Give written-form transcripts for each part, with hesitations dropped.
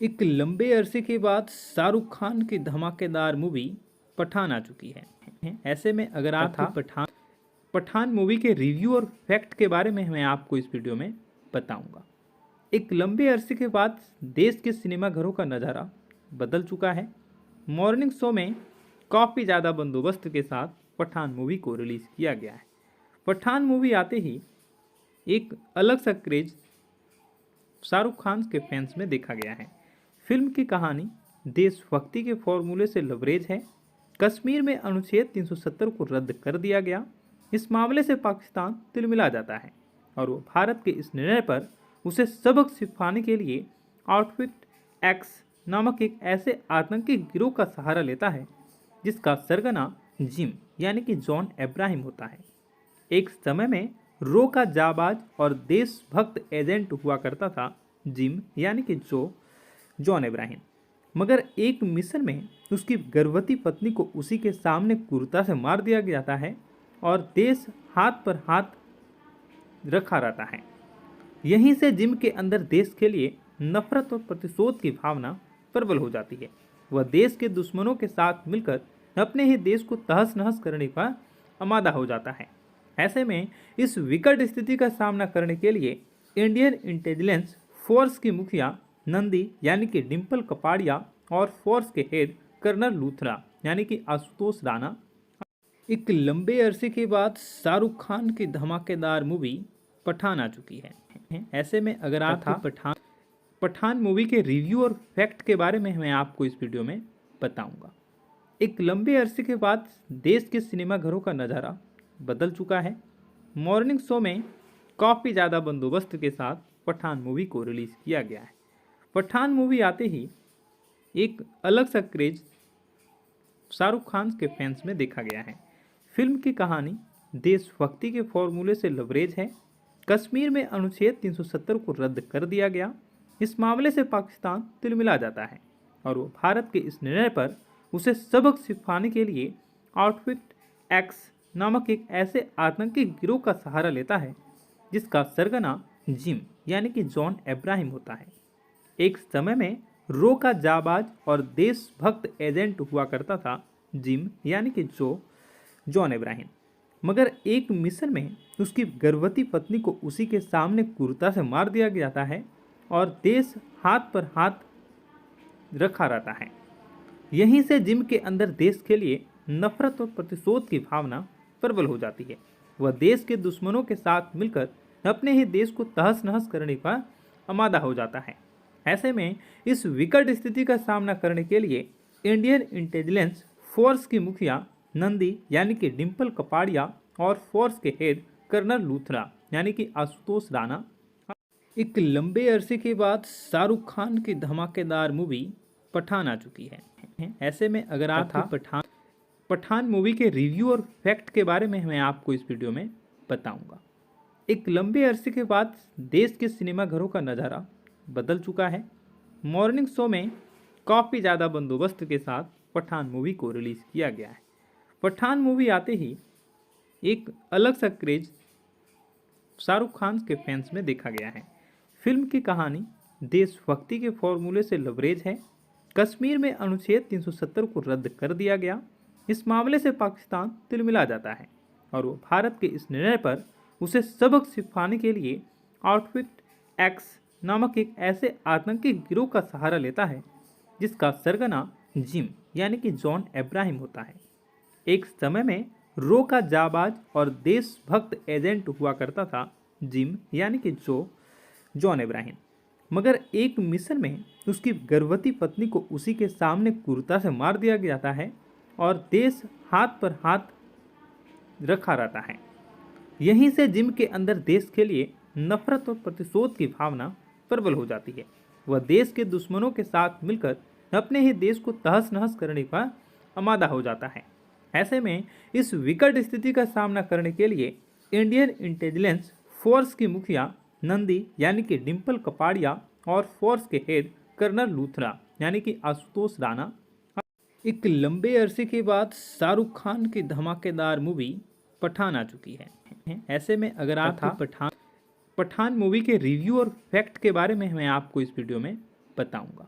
एक लंबे अरसे के बाद शाहरुख खान की धमाकेदार मूवी पठान आ चुकी है। ऐसे में अगर आपको पठान मूवी के रिव्यू और फैक्ट के बारे में मैं आपको इस वीडियो में बताऊंगा। एक लंबे अरसे के बाद देश के सिनेमा घरों का नज़ारा बदल चुका है। मॉर्निंग शो में काफ़ी ज़्यादा बंदोबस्त के साथ पठान मूवी को रिलीज़ किया गया है। पठान मूवी आते ही एक अलग सा क्रेज शाहरुख खान के फैंस में देखा गया है। फिल्म की कहानी देशभक्ति के फॉर्मूले से लबरेज है। कश्मीर में अनुच्छेद 370 को रद्द कर दिया गया। इस मामले से पाकिस्तान तिलमिला जाता है और वो भारत के इस निर्णय पर उसे सबक सिखाने के लिए आउटफिट एक्स नामक एक ऐसे आतंकी गिरोह का सहारा लेता है जिसका सरगना जिम यानी कि जॉन अब्राहम होता है। एक समय में रो का जाबाज और देशभक्त एजेंट हुआ करता था जिम यानी कि जॉन अब्राहम। मगर एक मिशन में उसकी गर्भवती पत्नी को उसी के सामने क्रूरता से मार दिया जाता है और देश हाथ पर हाथ रखा रहता है। यहीं से जिम के अंदर देश के लिए नफरत और प्रतिशोध की भावना प्रबल हो जाती है। वह देश के दुश्मनों के साथ मिलकर अपने ही देश को तहस नहस करने का आमादा हो जाता है। ऐसे में इस विकट स्थिति का सामना करने के लिए इंडियन इंटेलिजेंस फोर्स की मुखिया नंदी यानी कि डिम्पल कपाड़िया और फोर्स के हेड कर्नल लूथरा यानी कि आशुतोष राणा एक लंबे अरसे के बाद शाहरुख खान की धमाकेदार मूवी पठान आ चुकी है। ऐसे में अगर आपको पठान मूवी के रिव्यू और फैक्ट के बारे में मैं आपको इस वीडियो में बताऊंगा। एक लंबे अरसे के बाद देश के सिनेमा घरों का नज़ारा बदल चुका है। मॉर्निंग शो में काफ़ी ज़्यादा बंदोबस्त के साथ पठान मूवी को रिलीज़ किया गया है। पठान मूवी आते ही एक अलग सा क्रेज शाहरुख खान के फैंस में देखा गया है। फिल्म की कहानी देशभक्ति के फॉर्मूले से लबरेज है। कश्मीर में अनुच्छेद 370 को रद्द कर दिया गया। इस मामले से पाकिस्तान तिलमिला जाता है और वो भारत के इस निर्णय पर उसे सबक सिखाने के लिए आउटफिट एक्स नामक एक ऐसे आतंकी गिरोह का सहारा लेता है जिसका सरगना जिम यानी कि जॉन अब्राहम होता है। एक समय में रो का जाबाज और देशभक्त एजेंट हुआ करता था जिम यानी कि जॉन अब्राहम। मगर एक मिशन में उसकी गर्भवती पत्नी को उसी के सामने क्रूरता से मार दिया जाता है और देश हाथ पर हाथ रखा रहता है। यहीं से जिम के अंदर देश के लिए नफरत और प्रतिशोध की भावना प्रबल हो जाती है। वह देश के दुश्मनों के साथ मिलकर अपने ही देश को तहस नहस करने का आमादा हो जाता है। ऐसे में इस विकट स्थिति का सामना करने के लिए इंडियन इंटेलिजेंस फोर्स की मुखिया नंदी यानी कि डिम्पल कपाड़िया और फोर्स के हेड कर्नल लूथरा यानी कि आशुतोष राणा एक लंबे अरसे के बाद शाहरुख खान की धमाकेदार मूवी पठान आ चुकी है। ऐसे में अगर आपको पठान मूवी के रिव्यू और फैक्ट के बारे में मैं आपको इस वीडियो में बताऊंगा। एक लंबे अरसे के बाद देश के सिनेमा घरों का नज़ारा बदल चुका है। मॉर्निंग शो में काफ़ी ज़्यादा बंदोबस्त के साथ पठान मूवी को रिलीज़ किया गया है। पठान मूवी आते ही एक अलग सा क्रेज शाहरुख खान के फैंस में देखा गया है। फिल्म की कहानी देशभक्ति के फॉर्मूले से लबरेज है। कश्मीर में अनुच्छेद 370 को रद्द कर दिया गया। इस मामले से पाकिस्तान तिलमिला जाता है और वो भारत के इस निर्णय पर उसे सबक सिखाने के लिए आउटफिट एक्स नामक एक ऐसे आतंकी गिरोह का सहारा लेता है जिसका सरगना जिम यानी कि जॉन अब्राहम होता है। एक समय में रो का जाबाज और देशभक्त एजेंट हुआ करता था जिम यानी कि जॉन अब्राहम। मगर एक मिशन में उसकी गर्भवती पत्नी को उसी के सामने क्रूरता से मार दिया जाता है और देश हाथ पर हाथ रखा रहता है। यहीं से जिम के अंदर देश के लिए नफरत और प्रतिशोध की भावना प्रबल हो जाती है। वह देश के दुश्मनों के साथ मिलकर अपने ही देश को तहस नहस करने का आमादा हो जाता है। ऐसे में इस विकट स्थिति का सामना करने के लिए इंडियन इंटेलिजेंस फोर्स की मुखिया नंदी यानी कि डिम्पल कपाड़िया और फोर्स के हेड कर्नल लूथरा यानी कि आशुतोष राणा एक लंबे अरसे के बाद शाहरुख खान की धमाकेदार मूवी पठान आ चुकी है। ऐसे में अगर आपको पठान मूवी के रिव्यू और फैक्ट के बारे में मैं आपको इस वीडियो में बताऊंगा।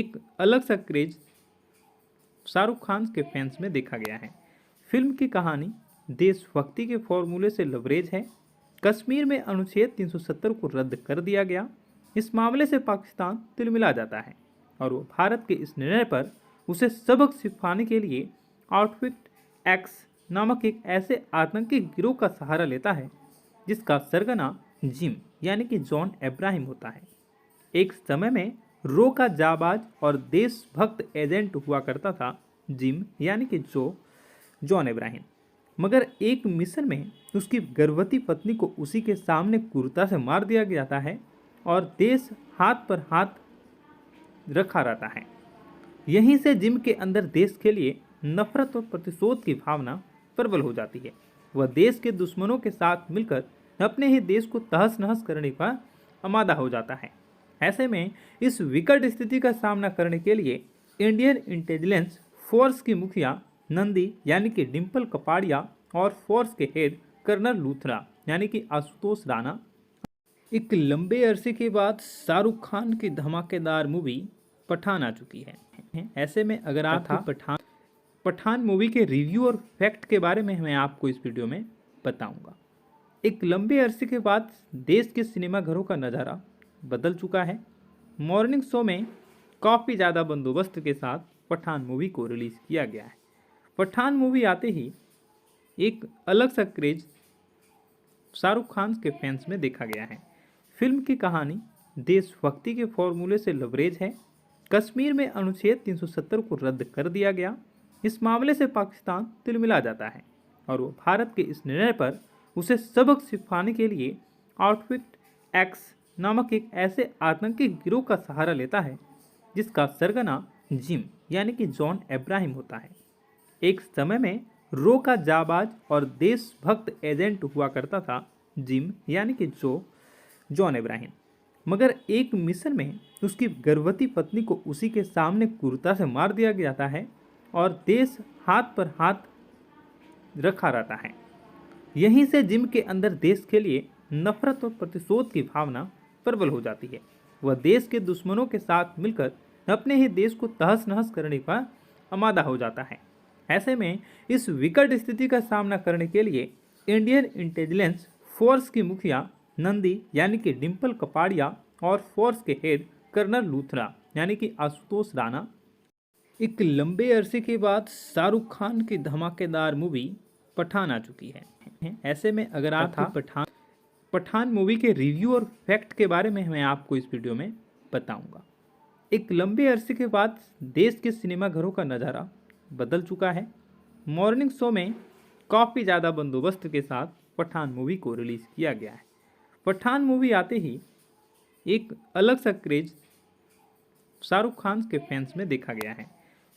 एक अलग सा क्रेज शाहरुख खान के फैंस में देखा गया है। फिल्म की कहानी देशभक्ति के फॉर्मूले से लबरेज है। कश्मीर में अनुच्छेद 370 को रद्द कर दिया गया। इस मामले से पाकिस्तान तिलमिला जाता है और वो भारत के इस निर्णय पर उसे सबक सिखाने के लिए आउटफिट एक्स नामक एक ऐसे आतंकी गिरोह का सहारा लेता है जिसका सरगना जिम यानी कि जॉन इब्राहिम होता है। एक समय में रो का जाबाज और देशभक्त एजेंट हुआ करता था जिम यानी कि जॉन इब्राहिम, मगर एक मिशन में उसकी गर्भवती पत्नी को उसी के सामने क्रूरता से मार दिया जाता है और देश हाथ पर हाथ रखा रहता है। यहीं से जिम के अंदर देश के लिए नफरत और प्रतिशोध की भावना प्रबल हो जाती है। वह देश के दुश्मनों के साथ मिलकर अपने ही देश को तहस नहस करने का आमादा हो जाता है। ऐसे में इस विकट स्थिति का सामना करने के लिए इंडियन इंटेलिजेंस फोर्स की मुखिया नंदी यानी कि डिम्पल कपाड़िया और फोर्स के हेड कर्नल लूथरा यानी कि आशुतोष राणा एक लंबे अरसे के बाद शाहरुख खान की धमाकेदार मूवी पठान आ चुकी है। ऐसे में अगर आप पठान मूवी के रिव्यू और फैक्ट के बारे में मैं आपको इस वीडियो में बताऊंगा। एक लंबे अरसे के बाद देश के सिनेमाघरों का नज़ारा बदल चुका है। मॉर्निंग शो में काफ़ी ज़्यादा बंदोबस्त के साथ पठान मूवी को रिलीज़ किया गया है। पठान मूवी आते ही एक अलग सा क्रेज शाहरुख खान के फैंस में देखा गया है। फिल्म की कहानी देशभक्ति के फॉर्मूले से लबरेज है। कश्मीर में अनुच्छेद 370 को रद्द कर दिया गया। इस मामले से पाकिस्तान तिलमिला जाता है और वो भारत के इस निर्णय पर उसे सबक सिखाने के लिए आउटफिट एक्स नामक एक ऐसे आतंकी गिरोह का सहारा लेता है जिसका सरगना जिम यानी कि जॉन अब्राहम होता है। एक समय में रो का जाबाज और देशभक्त एजेंट हुआ करता था जिम यानी कि जॉन अब्राहम, मगर एक मिशन में उसकी गर्भवती पत्नी को उसी के सामने क्रूरता से मार दिया जाता है और देश हाथ पर हाथ रखा रहता है। यहीं से जिम के अंदर देश के लिए नफरत और प्रतिशोध की भावना प्रबल हो जाती है। वह देश के दुश्मनों के साथ मिलकर अपने ही देश को तहस नहस करने का आमादा हो जाता है। ऐसे में इस विकट स्थिति का सामना करने के लिए इंडियन इंटेलिजेंस फोर्स की मुखिया नंदी यानी कि डिम्पल कपाड़िया और फोर्स के हेड कर्नल लूथरा यानी कि आशुतोष राणा एक लंबे अरसे के बाद शाहरुख खान की धमाकेदार मूवी पठान आ चुकी है। ऐसे में अगर आप पठान मूवी के रिव्यू और फैक्ट के बारे में मैं आपको इस वीडियो में बताऊंगा। एक लंबे अरसे के बाद देश के सिनेमाघरों का नज़ारा बदल चुका है। मॉर्निंग शो में काफ़ी ज़्यादा बंदोबस्त के साथ पठान मूवी को रिलीज़ किया गया है। पठान मूवी आते ही एक अलग सा क्रेज शाहरुख खान के फैंस में देखा गया है।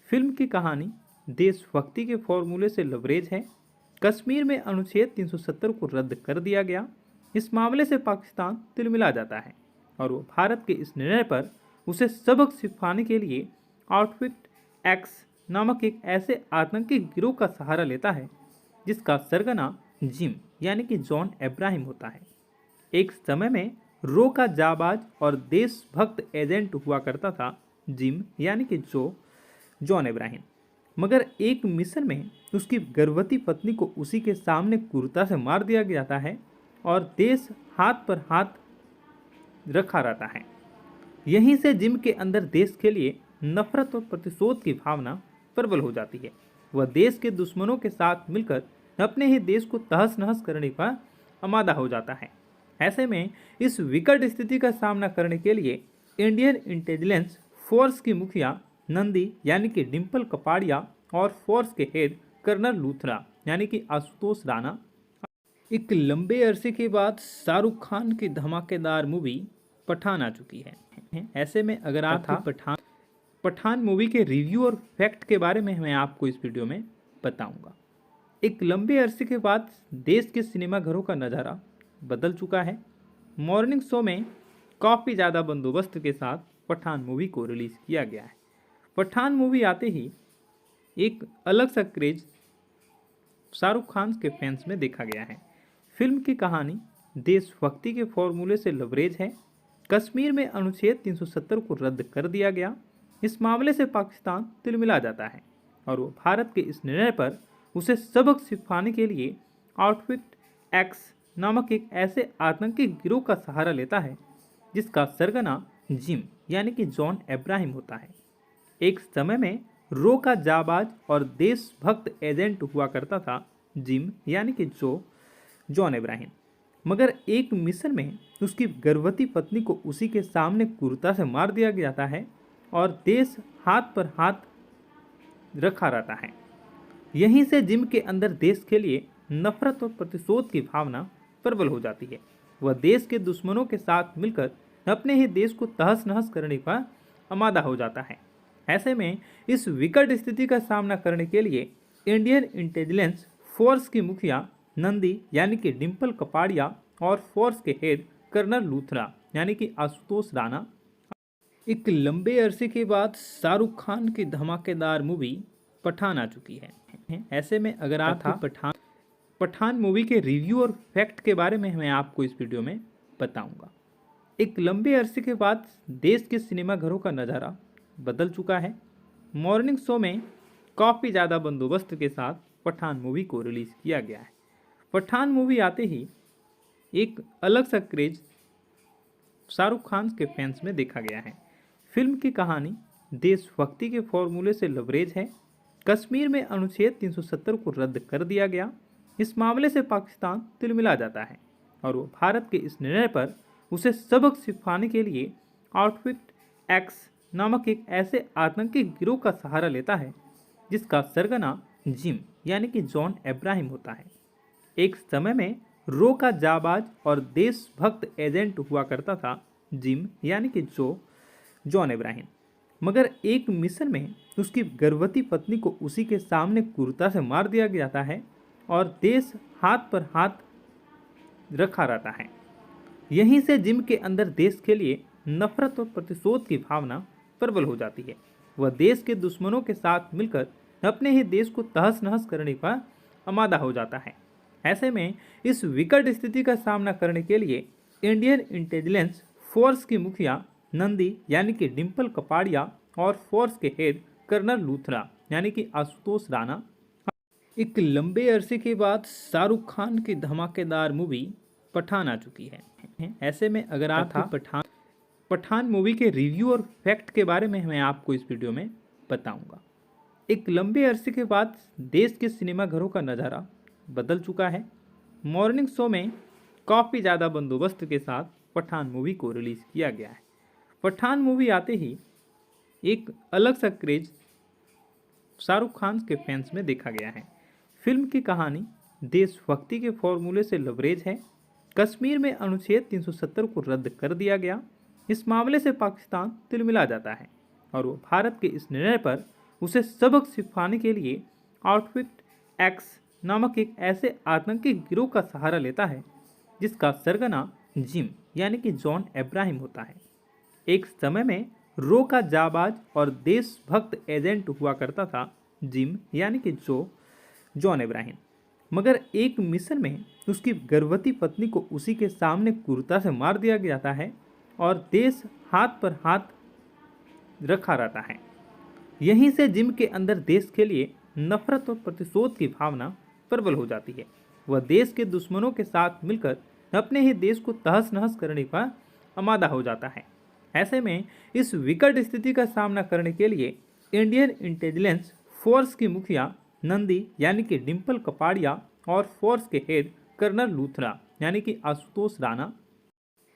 फिल्म की कहानी देशभक्ति के फॉर्मूले से लबरेज है। कश्मीर में अनुच्छेद 370 को रद्द कर दिया गया। इस मामले से पाकिस्तान तिलमिला जाता है और वो भारत के इस निर्णय पर उसे सबक सिखाने के लिए आउटफिट एक्स नामक एक ऐसे आतंकी गिरोह का सहारा लेता है जिसका सरगना जिम यानी कि जॉन अब्राहम होता है। एक समय में रो का जाबाज और देशभक्त एजेंट हुआ करता था जिम यानी कि जॉन अब्राहम, मगर एक मिशन में उसकी गर्भवती पत्नी को उसी के सामने क्रूरता से मार दिया जाता है और देश हाथ पर हाथ रखा रहता है। यहीं से जिम के अंदर देश के लिए नफरत और प्रतिशोध की भावना प्रबल हो जाती है। वह देश के दुश्मनों के साथ मिलकर अपने ही देश को तहस नहस करने का आमादा हो जाता है। ऐसे में इस विकट स्थिति का सामना करने के लिए इंडियन इंटेलिजेंस फोर्स की मुखिया नंदी यानी कि डिम्पल कपाड़िया और फोर्स के हेड कर्नल लूथरा यानी कि आशुतोष राणा एक लंबे अरसे के बाद शाहरुख खान की धमाकेदार मूवी पठान आ चुकी है। ऐसे में अगर आप पठान मूवी के रिव्यू और फैक्ट के बारे में मैं आपको इस वीडियो में बताऊंगा। एक लंबे अरसे के बाद देश के सिनेमाघरों का नज़ारा बदल चुका है। मॉर्निंग शो में काफ़ी ज़्यादा बंदोबस्त के साथ पठान मूवी को रिलीज़ किया गया है। पठान मूवी आते ही एक अलग सा क्रेज शाहरुख खान के फैंस में देखा गया है। फिल्म की कहानी देशभक्ति के फॉर्मूले से लबरेज है। कश्मीर में अनुच्छेद 370 को रद्द कर दिया गया। इस मामले से पाकिस्तान तिलमिला जाता है और वो भारत के इस निर्णय पर उसे सबक सिखाने के लिए आउटफिट एक्स नामक एक ऐसे आतंकी गिरोह का सहारा लेता है जिसका सरगना जिम यानी कि जॉन अब्राहम होता है। एक समय में रो का जाबाज और देशभक्त एजेंट हुआ करता था जिम यानी कि जॉन अब्राहम, मगर एक मिशन में उसकी गर्भवती पत्नी को उसी के सामने क्रूरता से मार दिया जाता है और देश हाथ पर हाथ रखा रहता है। यहीं से जिम के अंदर देश के लिए नफरत और प्रतिशोध की भावना प्रबल हो जाती है। वह देश के दुश्मनों के साथ मिलकर अपने ही देश को तहस नहस करने का आमादा हो जाता है। ऐसे में इस विकट स्थिति का सामना करने के लिए इंडियन इंटेलिजेंस फोर्स की मुखिया नंदी यानी कि डिम्पल कपाड़िया और फोर्स के हेड कर्नल लूथरा यानी कि आशुतोष राणा एक लंबे अरसे के बाद शाहरुख खान की धमाकेदार मूवी पठान आ चुकी है। ऐसे में अगर आप पठान मूवी के रिव्यू और फैक्ट के बारे में मैं आपको इस वीडियो में बताऊंगा। एक लंबे अरसे के बाद देश के सिनेमाघरों का नज़ारा बदल चुका है। मॉर्निंग शो में काफ़ी ज़्यादा बंदोबस्त के साथ पठान मूवी को रिलीज़ किया गया है। पठान मूवी आते ही एक अलग सा क्रेज शाहरुख खान के फैंस में देखा गया है। फिल्म की कहानी देशभक्ति के फॉर्मूले से लबरेज है। कश्मीर में अनुच्छेद 370 को रद्द कर दिया गया। इस मामले से पाकिस्तान तिलमिला जाता है और वो भारत के इस निर्णय पर उसे सबक सिखाने के लिए आउटफिट एक्स नामक एक ऐसे आतंकी गिरोह का सहारा लेता है जिसका सरगना जिम यानी कि जॉन इब्राहिम होता है। एक समय में रो का जाबाज और देशभक्त एजेंट हुआ करता था जिम यानी कि जॉन इब्राहिम, मगर एक मिशन में उसकी गर्भवती पत्नी को उसी के सामने क्रूरता से मार दिया जाता है और देश हाथ पर हाथ रखा रहता है। यहीं से जिम के अंदर देश के लिए नफरत और प्रतिशोध की भावना प्रबल हो जाती है। वह देश के दुश्मनों के साथ मिलकर अपने ही देश को तहस नहस करने का आमादा हो जाता है। ऐसे में इस विकट स्थिति का सामना करने के लिए इंडियन इंटेलिजेंस फोर्स की मुखिया नंदी यानी कि डिम्पल कपाड़िया और फोर्स के हेड कर्नल लूथरा यानी कि आशुतोष राणा एक लंबे अरसे के बाद शाहरुख खान की धमाकेदार मूवी पठान आ चुकी है। ऐसे में अगर आप पठान मूवी के रिव्यू और फैक्ट के बारे में मैं आपको इस वीडियो में बताऊंगा। एक लंबे अरसे के बाद देश के सिनेमाघरों का नज़ारा बदल चुका है। मॉर्निंग शो में काफ़ी ज़्यादा बंदोबस्त के साथ पठान मूवी को रिलीज़ किया गया है। पठान मूवी आते ही एक अलग सा क्रेज शाहरुख खान के फैंस में देखा गया है। फिल्म की कहानी देशभक्ति के फॉर्मूले से लबरेज है। कश्मीर में अनुच्छेद 370 को रद्द कर दिया गया। इस मामले से पाकिस्तान तिलमिला जाता है और वो भारत के इस निर्णय पर उसे सबक सिखाने के लिए आउटफिट एक्स नामक एक ऐसे आतंकी गिरोह का सहारा लेता है जिसका सरगना जिम यानी कि जॉन इब्राहिम होता है। एक समय में रो का जाबाज और देशभक्त एजेंट हुआ करता था जिम यानी कि जॉन इब्राहिम, मगर एक मिशन में उसकी गर्भवती पत्नी को उसी के सामने क्रूरता से मार दिया जाता है और देश हाथ पर हाथ रखा रहता है। यहीं से जिम के अंदर देश के लिए नफरत और प्रतिशोध की भावना प्रबल हो जाती है। वह देश के दुश्मनों के साथ मिलकर अपने ही देश को तहस नहस करने का आमादा हो जाता है। ऐसे में इस विकट स्थिति का सामना करने के लिए इंडियन इंटेलिजेंस फोर्स की मुखिया नंदी यानी कि डिम्पल कपाड़िया और फोर्स के हेड कर्नल लूथरा यानी कि आशुतोष राणा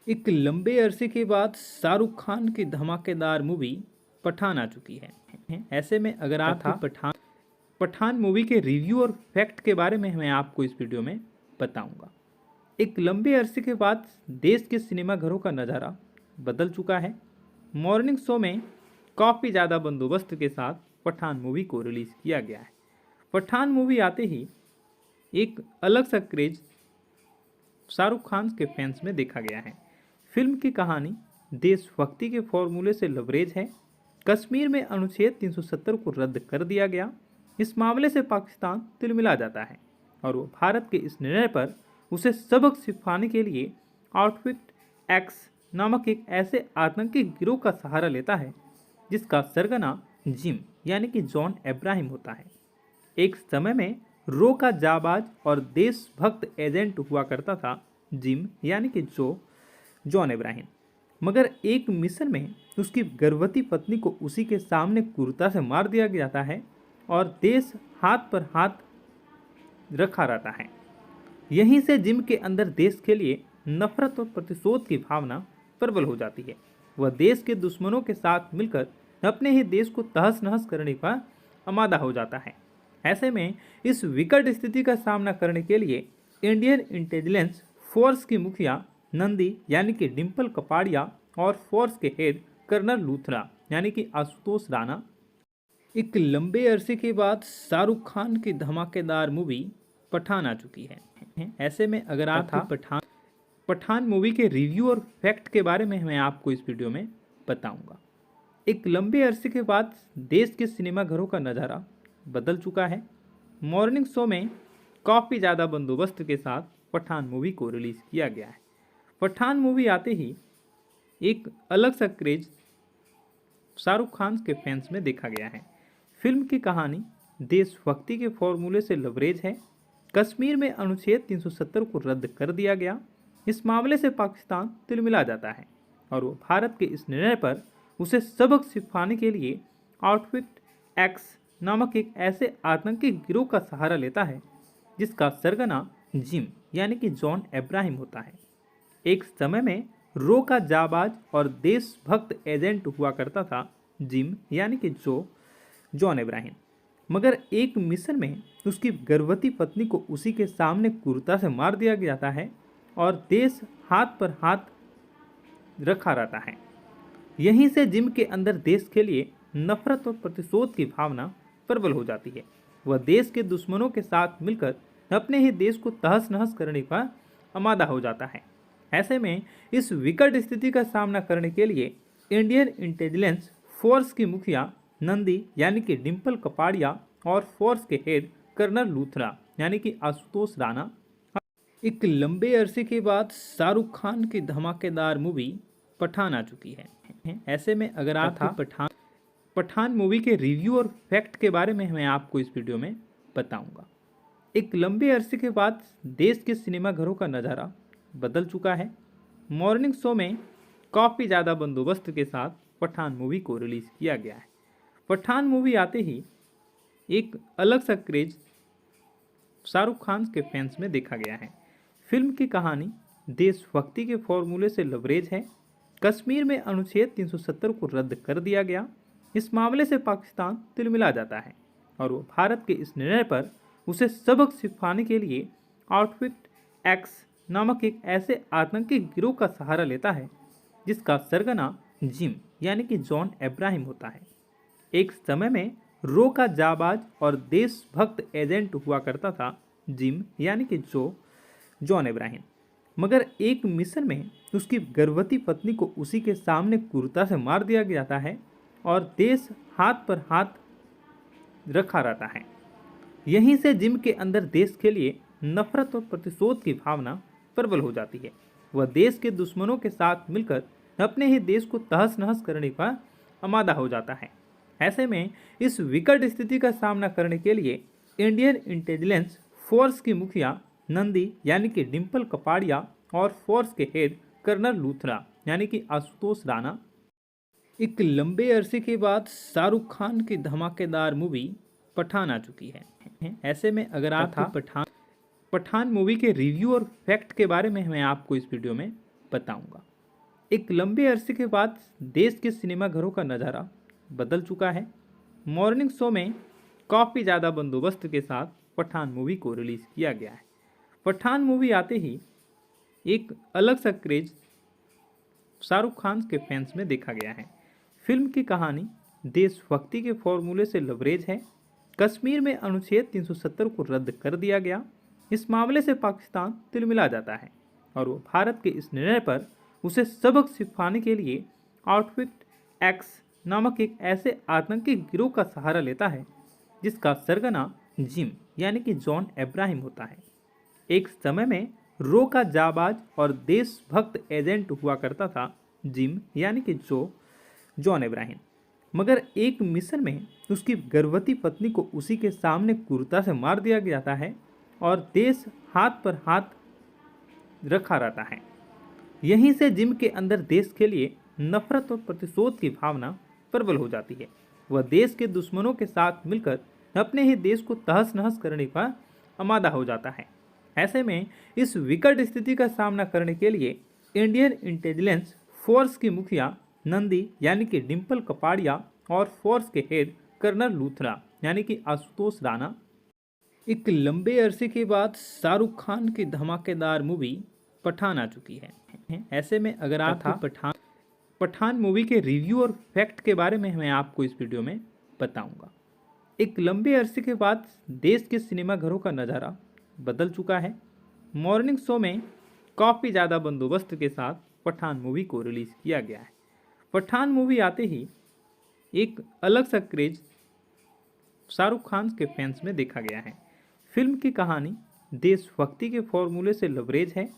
एक लंबे अरसे के बाद शाहरुख खान की धमाकेदार मूवी पठान आ चुकी है। ऐसे में अगर आप पठान मूवी के रिव्यू और फैक्ट के बारे में मैं आपको इस वीडियो में बताऊंगा। एक लंबे अरसे के बाद देश के सिनेमाघरों का नज़ारा बदल चुका है। मॉर्निंग शो में काफ़ी ज़्यादा बंदोबस्त के साथ पठान मूवी को रिलीज़ किया गया है। पठान मूवी आते ही एक अलग सा क्रेज शाहरुख खान के फैंस में देखा गया है। फिल्म की कहानी देशभक्ति के फॉर्मूले से लबरेज है। कश्मीर में अनुच्छेद 370 को रद्द कर दिया गया। इस मामले से पाकिस्तान तिलमिला जाता है और वो भारत के इस निर्णय पर उसे सबक सिखाने के लिए आउटफिट एक्स नामक एक ऐसे आतंकी गिरोह का सहारा लेता है जिसका सरगना जिम यानी कि जॉन इब्राहिम होता है। एक समय में रो का जाबाज और देशभक्त एजेंट हुआ करता था जिम यानी कि जॉन इब्राहिम, मगर एक मिशन में उसकी गर्भवती पत्नी को उसी के सामने क्रूरता से मार दिया जाता है और देश हाथ पर हाथ रखा रहता है। यहीं से जिम के अंदर देश के लिए नफरत और प्रतिशोध की भावना प्रबल हो जाती है। वह देश के दुश्मनों के साथ मिलकर अपने ही देश को तहस नहस करने का आमादा हो जाता है। ऐसे में इस विकट स्थिति का सामना करने के लिए इंडियन इंटेलिजेंस फोर्स की मुखिया नंदी यानी कि डिम्पल कपाड़िया और फोर्स के हेड कर्नल लूथरा यानी कि आशुतोष राणा एक लंबे अरसे के बाद शाहरुख खान की धमाकेदार मूवी पठान आ चुकी है। ऐसे में अगर आप पठान मूवी के रिव्यू और फैक्ट के बारे में मैं आपको इस वीडियो में बताऊंगा। एक लंबे अरसे के बाद देश के सिनेमाघरों का नज़ारा बदल चुका है। मॉर्निंग शो में काफ़ी ज़्यादा बंदोबस्त के साथ पठान मूवी को रिलीज़ किया गया है। पठान मूवी आते ही एक अलग सा क्रेज शाहरुख खान के फैंस में देखा गया है। फिल्म की कहानी देशभक्ति के फॉर्मूले से लबरेज है। कश्मीर में अनुच्छेद 370 को रद्द कर दिया गया। इस मामले से पाकिस्तान तिलमिला जाता है और वो भारत के इस निर्णय पर उसे सबक सिखाने के लिए आउटफिट एक्स नामक एक ऐसे आतंकी गिरोह का सहारा लेता है जिसका सरगना जिम यानी कि जॉन अब्राहम होता है। एक समय में रो का जाबाज और देशभक्त एजेंट हुआ करता था जिम यानी कि जॉन अब्राहम। मगर एक मिशन में उसकी गर्भवती पत्नी को उसी के सामने क्रूरता से मार दिया जाता है और देश हाथ पर हाथ रखा रहता है। यहीं से जिम के अंदर देश के लिए नफरत और प्रतिशोध की भावना प्रबल हो जाती है। वह देश के दुश्मनों के साथ मिलकर अपने ही देश को तहस नहस करने का आमादा हो जाता है। ऐसे में इस विकट स्थिति का सामना करने के लिए इंडियन इंटेलिजेंस फोर्स की मुखिया नंदी यानी कि डिम्पल कपाड़िया और फोर्स के हेड कर्नल लूथरा यानी कि आशुतोष राणा एक लंबे अरसे के बाद शाहरुख खान की धमाकेदार मूवी पठान आ चुकी है। ऐसे में अगर आप पठान मूवी के रिव्यू और फैक्ट के बारे में मैं आपको इस वीडियो में बताऊंगा। एक लंबे अरसे के बाद देश के सिनेमाघरों का नज़ारा बदल चुका है। मॉर्निंग शो में काफ़ी ज़्यादा बंदोबस्त के साथ पठान मूवी को रिलीज़ किया गया है। पठान मूवी आते ही एक अलग सा क्रेज शाहरुख खान के फैंस में देखा गया है। फिल्म की कहानी देशभक्ति के फॉर्मूले से लबरेज है। कश्मीर में अनुच्छेद 370 को रद्द कर दिया गया। इस मामले से पाकिस्तान तिलमिला जाता है और वो भारत के इस निर्णय पर उसे सबक सिखाने के लिए आउटफिट एक्स नामक एक ऐसे आतंकी गिरोह का सहारा लेता है जिसका सरगना जिम यानी कि जॉन अब्राहम होता है। एक समय में रो का जाबाज और देशभक्त एजेंट हुआ करता था जिम यानी कि जॉन अब्राहम। मगर एक मिशन में उसकी गर्भवती पत्नी को उसी के सामने क्रूरता से मार दिया जाता है और देश हाथ पर हाथ रखा रहता है। यहीं से जिम के अंदर देश के लिए नफरत और प्रतिशोध की भावना प्रबल हो जाती है। वह देश के दुश्मनों के साथ मिलकर अपने ही देश को तहस नहस करने का आमादा हो जाता है। ऐसे में इस विकट स्थिति का सामना करने के लिए इंडियन इंटेलिजेंस फोर्स की मुखिया नंदी यानी कि डिम्पल कपाड़िया और फोर्स के हेड कर्नल लूथरा यानी कि आशुतोष राणा एक लंबे अरसे के बाद शाहरुख खान की धमाकेदार मूवी पठान आ चुकी है। ऐसे में अगर आप पठान मूवी के रिव्यू और फैक्ट के बारे में मैं आपको इस वीडियो में बताऊंगा। एक लंबे अरसे के बाद देश के सिनेमाघरों का नज़ारा बदल चुका है। मॉर्निंग शो में काफ़ी ज़्यादा बंदोबस्त के साथ पठान मूवी को रिलीज़ किया गया है। पठान मूवी आते ही एक अलग सा क्रेज शाहरुख खान के फैंस में देखा गया है। फिल्म की कहानी देशभक्ति के फॉर्मूले से लबरेज है। कश्मीर में अनुच्छेद 370 को रद्द कर दिया गया। इस मामले से पाकिस्तान तिलमिला जाता है और वो भारत के इस निर्णय पर उसे सबक सिखाने के लिए आउटफिट एक्स नामक एक ऐसे आतंकी गिरोह का सहारा लेता है जिसका सरगना जिम यानी कि जॉन अब्राहम होता है। एक समय में रो का जाबाज और देशभक्त एजेंट हुआ करता था जिम यानी कि जॉन अब्राहम। मगर एक मिशन में उसकी गर्भवती पत्नी को उसी के सामने क्रूरता से मार दिया जाता है और देश हाथ पर हाथ रखा रहता है। यहीं से जिम के अंदर देश के लिए नफरत और प्रतिशोध की भावना प्रबल हो जाती है। वह देश के दुश्मनों के साथ मिलकर अपने ही देश को तहस नहस करने का आमादा हो जाता है। ऐसे में इस विकट स्थिति का सामना करने के लिए इंडियन इंटेलिजेंस फोर्स की मुखिया नंदी यानी कि डिम्पल कपाड़िया और फोर्स के हेड कर्नल लूथरा यानी कि आशुतोष राणा एक लंबे अरसे के बाद शाहरुख खान की धमाकेदार मूवी पठान आ चुकी है। ऐसे में अगर आप पठान मूवी के रिव्यू और फैक्ट के बारे में मैं आपको इस वीडियो में बताऊंगा। एक लंबे अरसे के बाद देश के सिनेमाघरों का नज़ारा बदल चुका है। मॉर्निंग शो में काफ़ी ज़्यादा बंदोबस्त के साथ पठान मूवी को रिलीज़ किया गया है। पठान मूवी आते ही एक अलग सा क्रेज शाहरुख खान के फैंस में देखा गया है। फिल्म की कहानी देशभक्ति के फॉर्मूले से लबरेज है।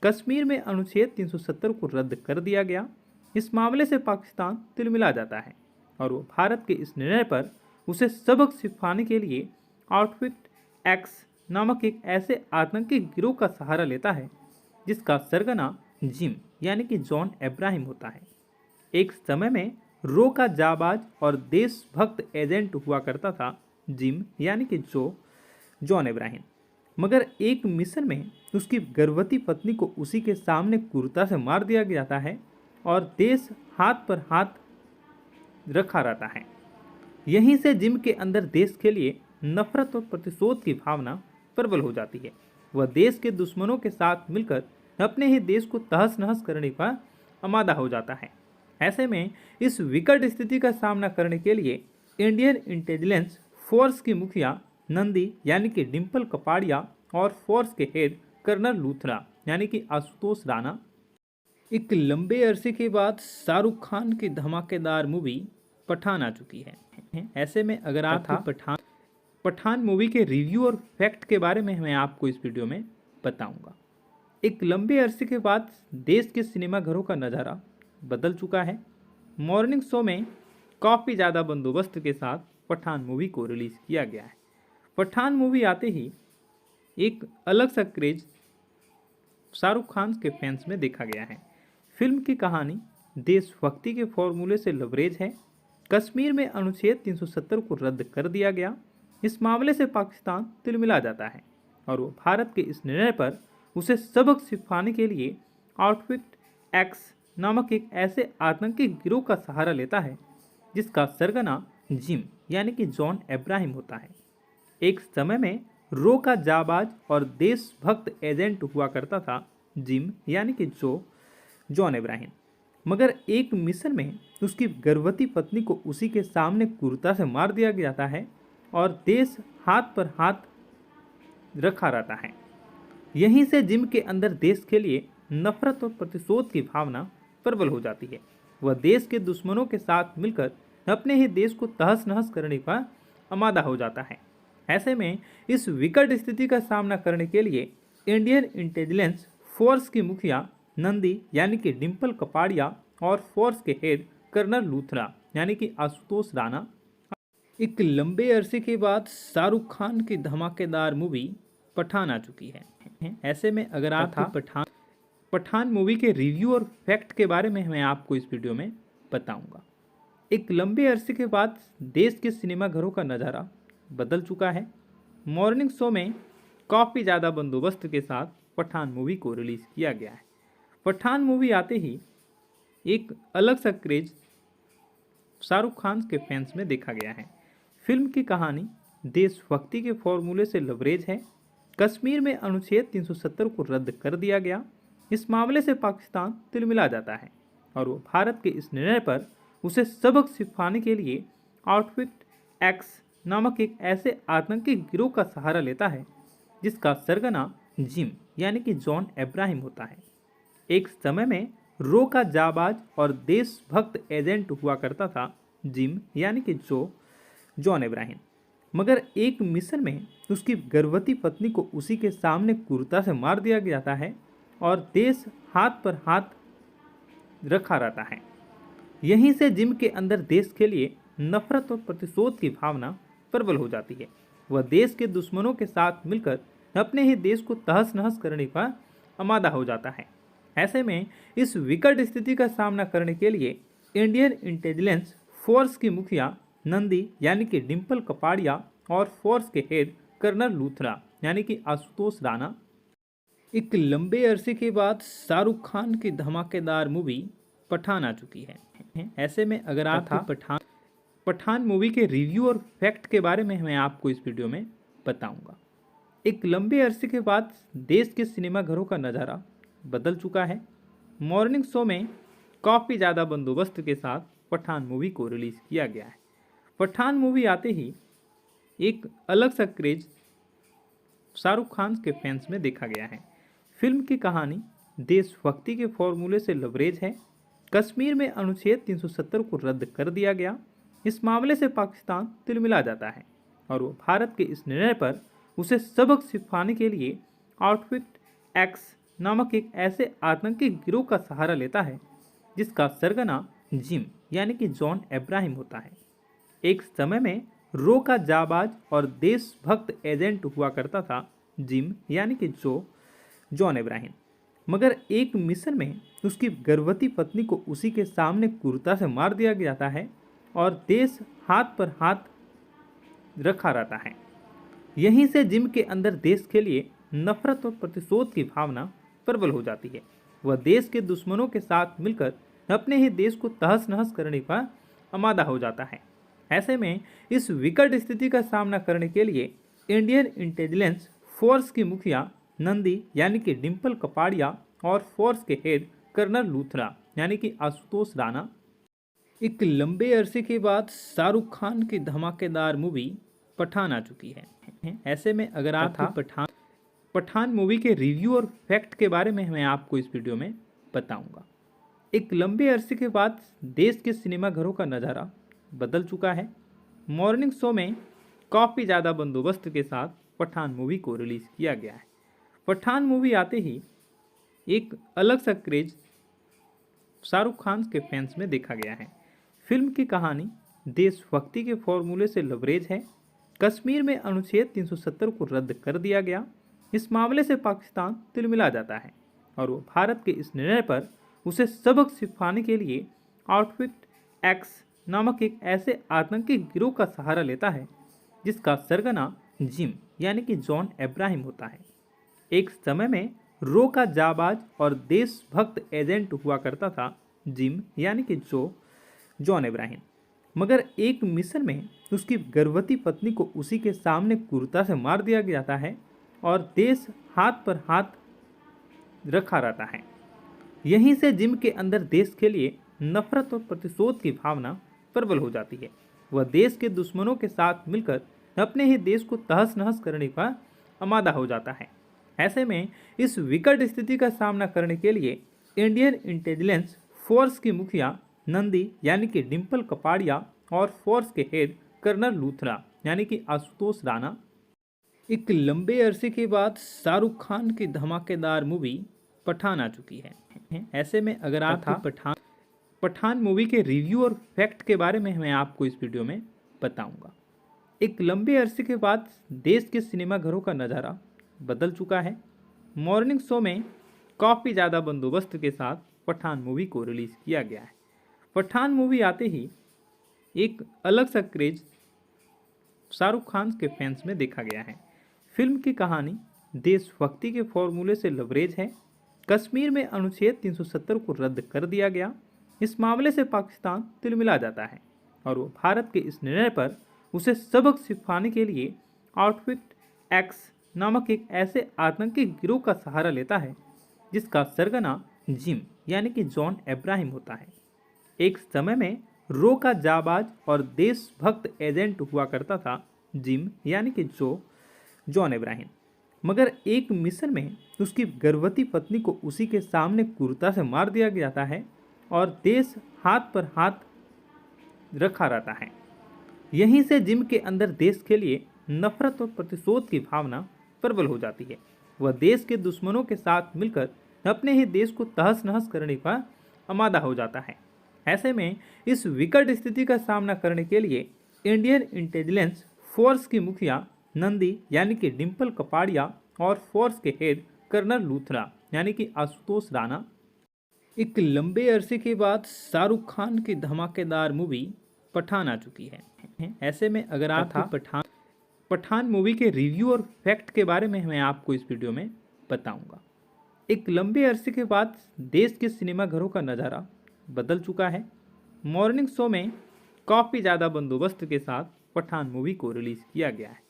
कश्मीर में अनुच्छेद 370 को रद्द कर दिया गया। इस मामले से पाकिस्तान तिलमिला जाता है और वो भारत के इस निर्णय पर उसे सबक सिखाने के लिए आउटफिट एक्स नामक एक ऐसे आतंकी गिरोह का सहारा लेता है जिसका सरगना जिम यानी कि जॉन अब्राहम होता है। एक समय में रो का जाबाज और देशभक्त एजेंट हुआ करता था जिम यानी कि जॉन अब्राहम। मगर एक मिशन में उसकी गर्भवती पत्नी को उसी के सामने क्रूरता से मार दिया जाता है और देश हाथ पर हाथ रखा रहता है। यहीं से जिम के अंदर देश के लिए नफरत और प्रतिशोध की भावना प्रबल हो जाती है। वह देश के दुश्मनों के साथ मिलकर अपने ही देश को तहस नहस करने का आमादा हो जाता है। ऐसे में इस विकट स्थिति का सामना करने के लिए इंडियन इंटेलिजेंस फोर्स की मुखिया नंदी यानी कि डिम्पल कपाड़िया और फोर्स के हेड कर्नल लूथरा यानी कि आशुतोष राणा एक लंबे अरसे के बाद शाहरुख खान की धमाकेदार मूवी पठान आ चुकी है। ऐसे में अगर आप पठान मूवी के रिव्यू और फैक्ट के बारे में मैं आपको इस वीडियो में बताऊंगा। एक लंबे अरसे के बाद देश के सिनेमाघरों का नज़ारा बदल चुका है। मॉर्निंग शो में काफ़ी ज़्यादा बंदोबस्त के साथ पठान मूवी को रिलीज़ किया गया है। पठान मूवी आते ही एक अलग सा क्रेज शाहरुख खान के फैंस में देखा गया है। फिल्म की कहानी देशभक्ति के फॉर्मूले से लबरेज है। कश्मीर में अनुच्छेद 370 को रद्द कर दिया गया। इस मामले से पाकिस्तान तिलमिला जाता है और वो भारत के इस निर्णय पर उसे सबक सिखाने के लिए आउटफिट एक्स नामक एक ऐसे आतंकी गिरोह का सहारा लेता है जिसका सरगना जिम यानी कि जॉन अब्राहम होता है। एक समय में रो का जाबाज और देशभक्त एजेंट हुआ करता था जिम यानी कि जॉन अब्राहम, मगर एक मिशन में उसकी गर्भवती पत्नी को उसी के सामने क्रूरता से मार दिया जाता है और देश हाथ पर हाथ रखा रहता है। यहीं से जिम के अंदर देश के लिए नफरत और प्रतिशोध की भावना प्रबल हो जाती है। वह देश के दुश्मनों के साथ मिलकर अपने ही देश को तहस नहस करने का आमादा हो जाता है। ऐसे में इस विकट स्थिति का सामना करने के लिए इंडियन इंटेलिजेंस फोर्स की मुखिया नंदी यानी कि डिम्पल कपाड़िया और फोर्स के हेड कर्नल लूथरा यानी कि आशुतोष राणा एक लंबे अरसे के बाद शाहरुख खान की धमाकेदार मूवी पठान आ चुकी है। ऐसे में अगर आप पठान मूवी के रिव्यू और फैक्ट के बारे में मैं आपको इस वीडियो में बताऊंगा। एक लंबे अरसे के बाद देश के सिनेमाघरों का नज़ारा बदल चुका है। मॉर्निंग शो में काफ़ी ज़्यादा बंदोबस्त के साथ पठान मूवी को रिलीज़ किया गया है। पठान मूवी आते ही एक अलग सा क्रेज शाहरुख खान के फैंस में देखा गया है। फिल्म की कहानी देशभक्ति के फॉर्मूले से लबरेज है। कश्मीर में अनुच्छेद 370 को रद्द कर दिया गया। इस मामले से पाकिस्तान तिलमिला जाता है और वो भारत के इस निर्णय पर उसे सबक सिखाने के लिए आउटफिट एक्स नामक एक ऐसे आतंकी गिरोह का सहारा लेता है जिसका सरगना जिम यानी कि जॉन अब्राहम होता है। एक समय में रो का जाबाज और देशभक्त एजेंट हुआ करता था जिम यानी कि जॉन अब्राहम, मगर एक मिशन में उसकी गर्भवती पत्नी को उसी के सामने क्रूरता से मार दिया जाता है और देश हाथ पर हाथ रखा रहता है। यहीं से जिम के अंदर देश के लिए नफरत और प्रतिशोध की भावना प्रबल हो जाती है। वह देश के दुश्मनों के साथ मिलकर अपने ही देश को तहस नहस करने का आमादा हो जाता है। ऐसे में इस विकट स्थिति का सामना करने के लिए इंडियन इंटेलिजेंस फोर्स की मुखिया नंदी यानी कि डिम्पल कपाड़िया और फोर्स के हेड कर्नल लूथरा यानी कि आशुतोष राणा एक लंबे अरसे के बाद शाहरुख खान की धमाकेदार मूवी पठान आ चुकी है। ऐसे में अगर आप पठान मूवी के रिव्यू और फैक्ट के बारे में मैं आपको इस वीडियो में बताऊंगा। एक लंबे अरसे के बाद देश के सिनेमाघरों का नज़ारा बदल चुका है। मॉर्निंग शो में काफ़ी ज़्यादा बंदोबस्त के साथ पठान मूवी को रिलीज़ किया गया है। पठान मूवी आते ही एक अलग सा क्रेज शाहरुख खान के फैंस में देखा गया है। फिल्म की कहानी देशभक्ति के फॉर्मूले से लबरेज है। कश्मीर में अनुच्छेद 370 को रद्द कर दिया गया। इस मामले से पाकिस्तान तिलमिला जाता है और वो भारत के इस निर्णय पर उसे सबक सिखाने के लिए आउटफिट एक्स नामक एक ऐसे आतंकी गिरोह का सहारा लेता है जिसका सरगना जिम यानी कि जॉन अब्राहम होता है। एक समय में रो का जाबाज और देशभक्त एजेंट हुआ करता था जिम यानी कि जॉन अब्राहम, मगर एक मिशन में उसकी गर्भवती पत्नी को उसी के सामने क्रूरता से मार दिया जाता है और देश हाथ पर हाथ रखा रहता है। यहीं से जिम के अंदर देश के लिए नफरत और प्रतिशोध की भावना प्रबल हो जाती है। वह देश के दुश्मनों के साथ मिलकर अपने ही देश को तहस नहस करने का आमादा हो जाता है। ऐसे में इस विकट स्थिति का सामना करने के लिए इंडियन इंटेलिजेंस फोर्स की मुखिया नंदी यानी कि डिम्पल कपाड़िया और फोर्स के हेड कर्नल लूथरा यानी कि आशुतोष राणा एक लंबे अरसे के बाद शाहरुख खान की धमाकेदार मूवी पठान आ चुकी है। ऐसे में अगर आप पठान मूवी के रिव्यू और फैक्ट के बारे में मैं आपको इस वीडियो में बताऊंगा। एक लंबे अरसे के बाद देश के सिनेमाघरों का नज़ारा बदल चुका है। मॉर्निंग शो में काफ़ी ज़्यादा बंदोबस्त के साथ पठान मूवी को रिलीज़ किया गया है। पठान मूवी आते ही एक अलग सा क्रेज शाहरुख खान के फैंस में देखा गया है। फिल्म की कहानी देशभक्ति के फॉर्मूले से लबरेज है। कश्मीर में अनुच्छेद 370 को रद्द कर दिया गया। इस मामले से पाकिस्तान तिलमिला जाता है और वो भारत के इस निर्णय पर उसे सबक सिखाने के लिए आउटफिट एक्स नामक एक ऐसे आतंकी गिरोह का सहारा लेता है जिसका सरगना जिम यानी कि जॉन अब्राहम होता है। एक समय में रो का जाबाज और देशभक्त एजेंट हुआ करता था जिम यानी कि जॉन अब्राहम, मगर एक मिशन में उसकी गर्भवती पत्नी को उसी के सामने क्रूरता से मार दिया जाता है और देश हाथ पर हाथ रखा रहता है। यहीं से जिम के अंदर देश के लिए नफरत और प्रतिशोध की भावना प्रबल हो जाती है। वह देश के दुश्मनों के साथ मिलकर अपने ही देश को तहस नहस करने का आमादा हो जाता है। ऐसे में इस विकट स्थिति का सामना करने के लिए इंडियन इंटेलिजेंस फोर्स की मुखिया नंदी यानी कि डिम्पल कपाड़िया और फोर्स के हेड कर्नल लूथरा यानी कि आशुतोष राणा एक लंबे अरसे के बाद शाहरुख खान की धमाकेदार मूवी पठान आ चुकी है। ऐसे में अगर आप पठान मूवी के रिव्यू और फैक्ट के बारे में मैं आपको इस वीडियो में बताऊंगा। एक लंबे अरसे के बाद देश के सिनेमाघरों का नज़ारा बदल चुका है। मॉर्निंग शो में काफ़ी ज़्यादा बंदोबस्त के साथ पठान मूवी को रिलीज़ किया गया है। पठान मूवी आते ही एक अलग सा क्रेज शाहरुख खान के फैंस में देखा गया है। फिल्म की कहानी देशभक्ति के फॉर्मूले से लबरेज है। कश्मीर में अनुच्छेद 370 को रद्द कर दिया गया। इस मामले से पाकिस्तान तिलमिला जाता है और वो भारत के इस निर्णय पर उसे सबक सिखाने के लिए आउटफिट एक्स नामक एक ऐसे आतंकी गिरोह का सहारा लेता है जिसका सरगना जिम यानी कि जॉन अब्राहम होता है। एक समय में रो का जाबाज और देशभक्त एजेंट हुआ करता था जिम यानी कि जॉन अब्राहम, मगर एक मिशन में उसकी गर्भवती पत्नी को उसी के सामने क्रूरता से मार दिया जाता है और देश हाथ पर हाथ रखा रहता है। यहीं से जिम के अंदर देश के लिए नफरत और प्रतिशोध की भावना प्रबल हो जाती है। वह देश के दुश्मनों के साथ मिलकर अपने ही देश को तहस नहस करने का आमादा हो जाता है। ऐसे में इस विकट स्थिति का सामना करने के लिए इंडियन इंटेलिजेंस फोर्स की मुखिया नंदी यानी कि डिम्पल कपाड़िया और फोर्स के हेड कर्नल लूथरा यानी कि आशुतोष राणा एक लंबे अरसे के बाद शाहरुख खान की धमाकेदार मूवी पठान आ चुकी है। ऐसे में अगर आप पठान मूवी के रिव्यू और फैक्ट के बारे में मैं आपको इस वीडियो में बताऊंगा। एक लंबे अरसे के बाद देश के सिनेमाघरों का नज़ारा बदल चुका है। मॉर्निंग शो में काफ़ी ज़्यादा बंदोबस्त के साथ पठान मूवी को रिलीज़ किया गया है।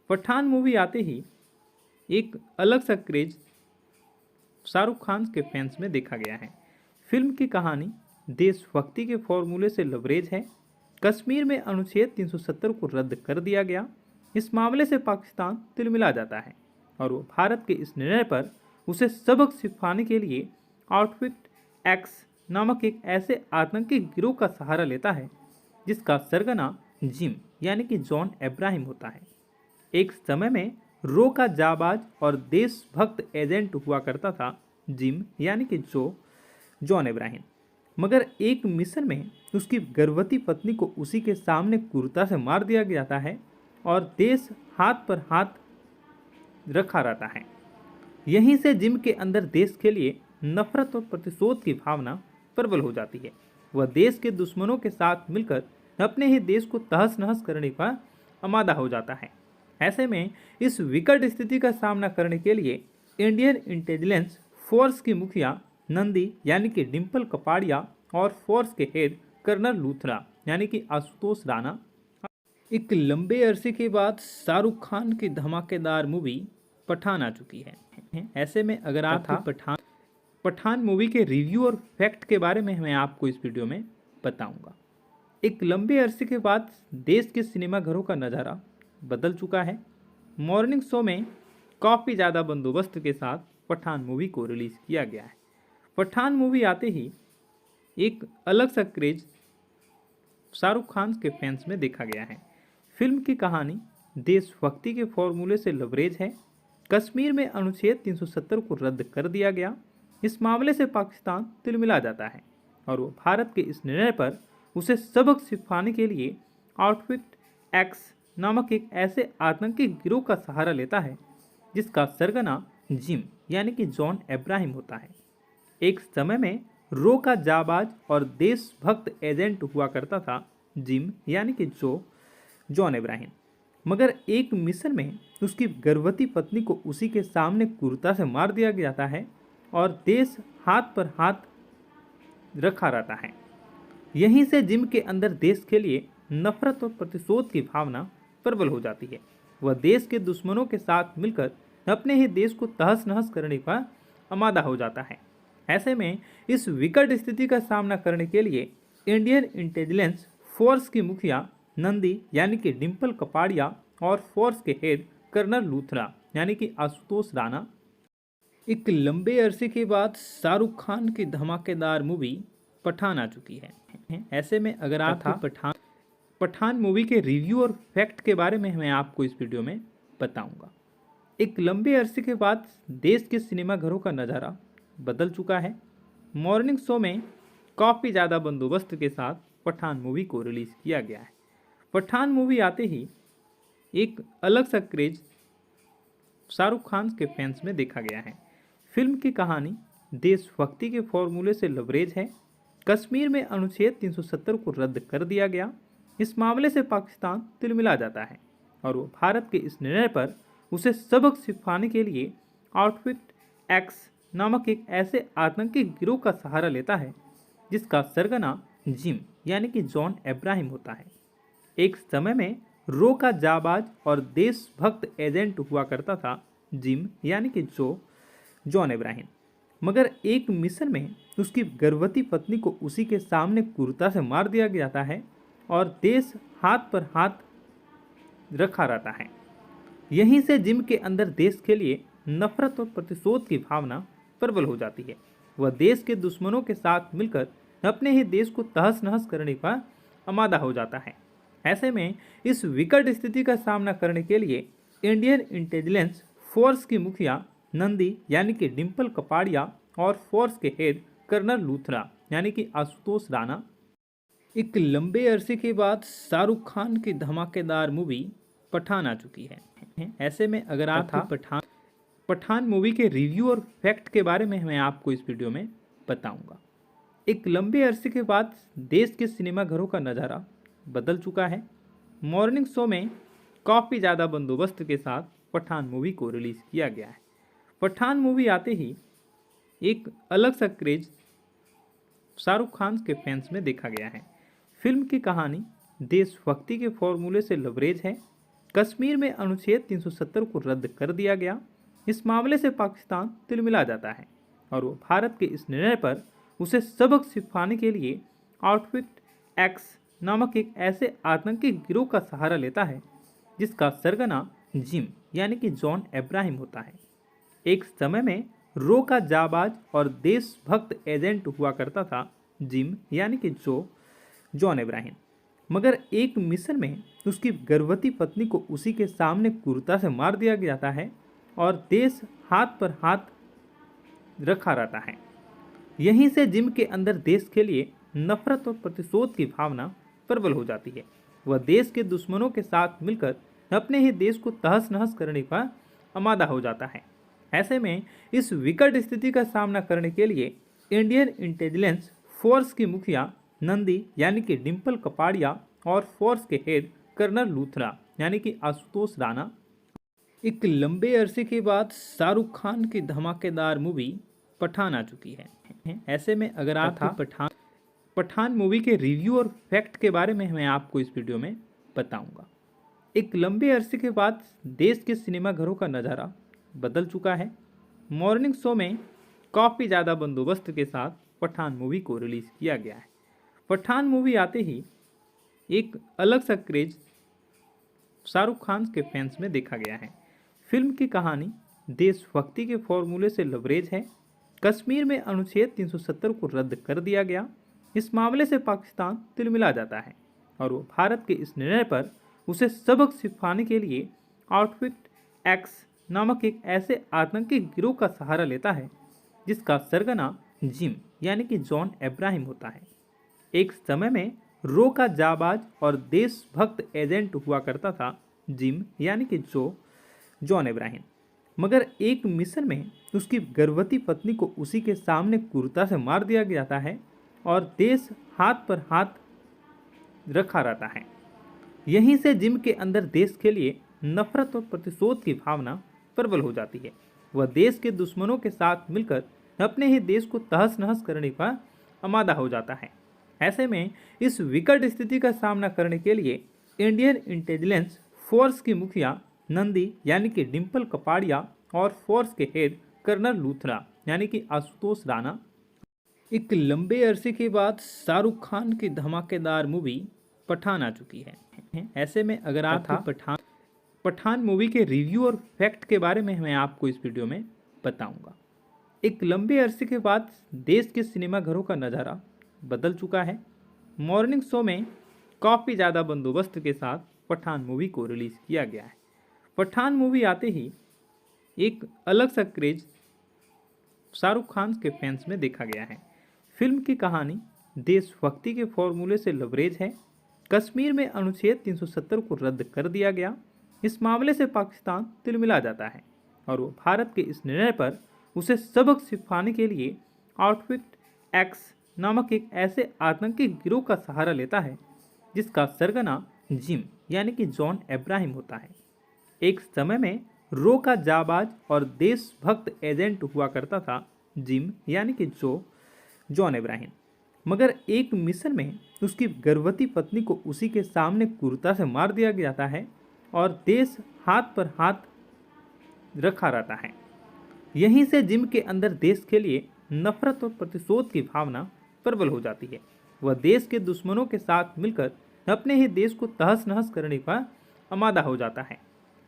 पठान मूवी आते ही एक अलग सा क्रेज शाहरुख खान के फैंस में देखा गया है। फिल्म की कहानी देशभक्ति के फॉर्मूले से लबरेज है। कश्मीर में अनुच्छेद 370 को रद्द कर दिया गया। इस मामले से पाकिस्तान तिलमिला जाता है और वो भारत के इस निर्णय पर उसे सबक सिखाने के लिए आउटफिट एक्स नामक एक ऐसे आतंकी गिरोह का सहारा लेता है जिसका सरगना जिम यानी कि जॉन अब्राहम होता है। एक समय में रो का जाबाज और देशभक्त एजेंट हुआ करता था जिम यानी कि जॉन अब्राहम, मगर एक मिशन में उसकी गर्भवती पत्नी को उसी के सामने क्रूरता से मार दिया जाता है और देश हाथ पर हाथ रखा रहता है। यहीं से जिम के अंदर देश के लिए नफरत और प्रतिशोध की भावना प्रबल हो जाती है। वह देश के दुश्मनों के साथ मिलकर अपने ही देश को तहस नहस करने का आमादा हो जाता है। ऐसे में इस विकट स्थिति का सामना करने के लिए इंडियन इंटेलिजेंस फोर्स की मुखिया नंदी यानी कि डिम्पल कपाड़िया और फोर्स के हेड कर्नल लूथरा यानी कि आशुतोष राणा एक लंबे अरसे के बाद शाहरुख खान की धमाकेदार मूवी पठान आ चुकी है। ऐसे में अगर आपको पठान मूवी के रिव्यू और फैक्ट के बारे में मैं आपको इस वीडियो में बताऊंगा। एक लंबे अरसे के बाद देश के सिनेमाघरों का नज़ारा बदल चुका है। मॉर्निंग शो में काफ़ी ज़्यादा बंदोबस्त के साथ पठान मूवी को रिलीज़ किया गया है। पठान मूवी आते ही एक अलग सा क्रेज शाहरुख खान के फैंस में देखा गया है। फिल्म की कहानी देशभक्ति के फॉर्मूले से लबरेज है। कश्मीर में अनुच्छेद 370 को रद्द कर दिया गया। इस मामले से पाकिस्तान तिलमिला जाता है और वो भारत के इस निर्णय पर उसे सबक सिखाने के लिए आउटफिट एक्स नामक एक ऐसे आतंकी गिरोह का सहारा लेता है जिसका सरगना जिम यानी कि जॉन अब्राहम होता है। एक समय में रो का जाबाज और देशभक्त एजेंट हुआ करता था जिम यानी कि जॉन अब्राहम, मगर एक मिशन में उसकी गर्भवती पत्नी को उसी के सामने क्रूरता से मार दिया जाता है और देश हाथ पर हाथ रखा रहता है। यहीं से जिम के अंदर देश के लिए नफरत और प्रतिशोध की भावना प्रबल हो जाती है। वह देश के दुश्मनों के साथ मिलकर अपने ही देश को तहस नहस करने का आमादा हो जाता है। ऐसे में इस विकट स्थिति का सामना करने के लिए इंडियन इंटेलिजेंस फोर्स की मुखिया नंदी यानी कि डिम्पल कपाड़िया और फोर्स के हेड कर्नल लूथरा यानी कि आशुतोष राणा एक लंबे अरसे के बाद शाहरुख खान की धमाकेदार मूवी पठान आ चुकी है। ऐसे में अगर आपको पठान मूवी के रिव्यू और फैक्ट के बारे में मैं आपको इस वीडियो में बताऊंगा। एक लंबे अरसे के बाद देश के सिनेमाघरों का नज़ारा बदल चुका है। मॉर्निंग शो में काफ़ी ज़्यादा बंदोबस्त के साथ पठान मूवी को रिलीज़ किया गया है। पठान मूवी आते ही एक अलग सा क्रेज शाहरुख खान के फैंस में देखा गया है। फिल्म की कहानी देशभक्ति के फॉर्मूले से लबरेज है। कश्मीर में अनुच्छेद 370 को रद्द कर दिया गया। इस मामले से पाकिस्तान तिलमिला जाता है और वो भारत के इस निर्णय पर उसे सबक सिखाने के लिए आउटफिट एक्स नामक एक ऐसे आतंकी गिरोह का सहारा लेता है जिसका सरगना जिम यानी कि जॉन अब्राहम होता है। एक समय में रो का जाबाज और देशभक्त एजेंट हुआ करता था जिम यानी कि जॉन अब्राहम, मगर एक मिशन में उसकी गर्भवती पत्नी को उसी के सामने क्रूरता से मार दिया जाता है और देश हाथ पर हाथ रखा रहता है। यहीं से जिम के अंदर देश के लिए नफरत और प्रतिशोध की भावना प्रबल हो जाती है। वह देश के दुश्मनों के साथ मिलकर अपने ही देश को तहस नहस करने का आमादा हो जाता है। ऐसे में इस विकट स्थिति का सामना करने के लिए इंडियन इंटेलिजेंस फोर्स की मुखिया नंदी यानी कि डिम्पल कपाड़िया और फोर्स के हेड कर्नल लूथरा यानी कि आशुतोष राणा एक लंबे अरसे के बाद शाहरुख खान की धमाकेदार मूवी पठान आ चुकी है। ऐसे में अगर आपको पठान मूवी के रिव्यू और फैक्ट के बारे में मैं आपको इस वीडियो में बताऊंगा। एक लंबे अरसे के बाद देश के सिनेमाघरों का नज़ारा बदल चुका है। मॉर्निंग शो में काफ़ी ज़्यादा बंदोबस्त के साथ पठान मूवी को रिलीज़ किया गया है। पठान मूवी आते ही एक अलग सा क्रेज शाहरुख खान के फैंस में देखा गया है। फिल्म की कहानी देशभक्ति के फॉर्मूले से लबरेज है। कश्मीर में अनुच्छेद 370 को रद्द कर दिया गया। इस मामले से पाकिस्तान तिलमिला जाता है और वो भारत के इस निर्णय पर उसे सबक सिखाने के लिए आउटफिट एक्स नामक एक ऐसे आतंकी गिरोह का सहारा लेता है जिसका सरगना जिम यानी कि जॉन अब्राहम होता है। एक समय में रो का जाबाज और देशभक्त एजेंट हुआ करता था जिम यानी कि जॉन अब्राहम, मगर एक मिशन में उसकी गर्भवती पत्नी को उसी के सामने क्रूरता से मार दिया जाता है और देश हाथ पर हाथ रखा रहता है। यहीं से जिम के अंदर देश के लिए नफरत और प्रतिशोध की भावना प्रबल हो जाती है। वह देश के दुश्मनों के साथ मिलकर अपने ही देश को तहस नहस करने का आमादा हो जाता है। ऐसे में इस विकट स्थिति का सामना करने के लिए इंडियन इंटेलिजेंस फोर्स की मुखिया नंदी यानी कि डिम्पल कपाड़िया और फोर्स के हेड कर्नल लूथरा यानी कि आशुतोष राणा एक लंबे अरसे के बाद शाहरुख खान की धमाकेदार मूवी पठान आ चुकी है। ऐसे में अगर आप पठान मूवी के रिव्यू और फैक्ट के बारे में मैं आपको इस वीडियो में बताऊंगा। एक लंबे अरसे के बाद देश के सिनेमा घरों का नज़ारा बदल चुका है। मॉर्निंग शो में काफ़ी ज़्यादा बंदोबस्त के साथ पठान मूवी को रिलीज़ किया गया है। पठान मूवी आते ही एक अलग सा क्रेज शाहरुख खान के फैंस में देखा गया है। फिल्म की कहानी देशभक्ति के फॉर्मूले से लबरेज है। कश्मीर में अनुच्छेद 370 को रद्द कर दिया गया। इस मामले से पाकिस्तान तिलमिला जाता है और वो भारत के इस निर्णय पर उसे सबक सिखाने के लिए आउटफिट एक्स नामक एक ऐसे आतंकी गिरोह का सहारा लेता है जिसका सरगना जिम यानी कि जॉन इब्राहिम होता है। एक समय में रो का जाबाज और देशभक्त एजेंट हुआ करता था जिम यानी कि जॉन इब्राहिम, मगर एक मिशन में उसकी गर्भवती पत्नी को उसी के सामने क्रूरता से मार दिया जाता है और देश हाथ पर हाथ रखा रहता है। यहीं से जिम के अंदर देश के लिए नफरत और प्रतिशोध की भावना प्रबल हो जाती है। वह देश के दुश्मनों के साथ मिलकर अपने ही देश को तहस नहस करने का आमादा हो जाता है। ऐसे में इस विकट स्थिति का सामना करने के लिए इंडियन इंटेलिजेंस फोर्स की मुखिया नंदी यानी कि डिम्पल कपाड़िया और फोर्स के हेड कर्नल लूथरा यानी कि आशुतोष राणा एक लंबे अरसे के बाद शाहरुख खान की धमाकेदार मूवी पठान आ चुकी है। ऐसे में अगर आप पठान मूवी के रिव्यू और फैक्ट के बारे में मैं आपको इस वीडियो में बताऊंगा। एक लंबे अरसे के बाद देश के सिनेमा घरों का नज़ारा बदल चुका है। मॉर्निंग शो में काफ़ी ज़्यादा बंदोबस्त के साथ पठान मूवी को रिलीज़ किया गया है। पठान मूवी आते ही एक अलग सा क्रेज शाहरुख खान के फैंस में देखा गया है। फिल्म की कहानी देशभक्ति के फॉर्मूले से लबरेज है। कश्मीर में अनुच्छेद 370 को रद्द कर दिया गया। इस मामले से पाकिस्तान तिलमिला जाता है और वो भारत के इस निर्णय पर उसे सबक सिखाने के लिए आउटफिट एक्स नामक एक ऐसे आतंकी गिरोह का सहारा लेता है जिसका सरगना जिम यानी कि जॉन इब्राहिम होता है। एक समय में रो का जाबाज और देशभक्त एजेंट हुआ करता था जिम यानी कि जॉन इब्राहिम, मगर एक मिशन में उसकी गर्भवती पत्नी को उसी के सामने क्रूरता से मार दिया जाता है और देश हाथ पर हाथ रखा रहता है। यहीं से जिम के अंदर देश के लिए नफरत और प्रतिशोध की भावना प्रबल हो जाती है। वह देश के दुश्मनों के साथ मिलकर अपने ही देश को तहस नहस करने का आमादा हो जाता है।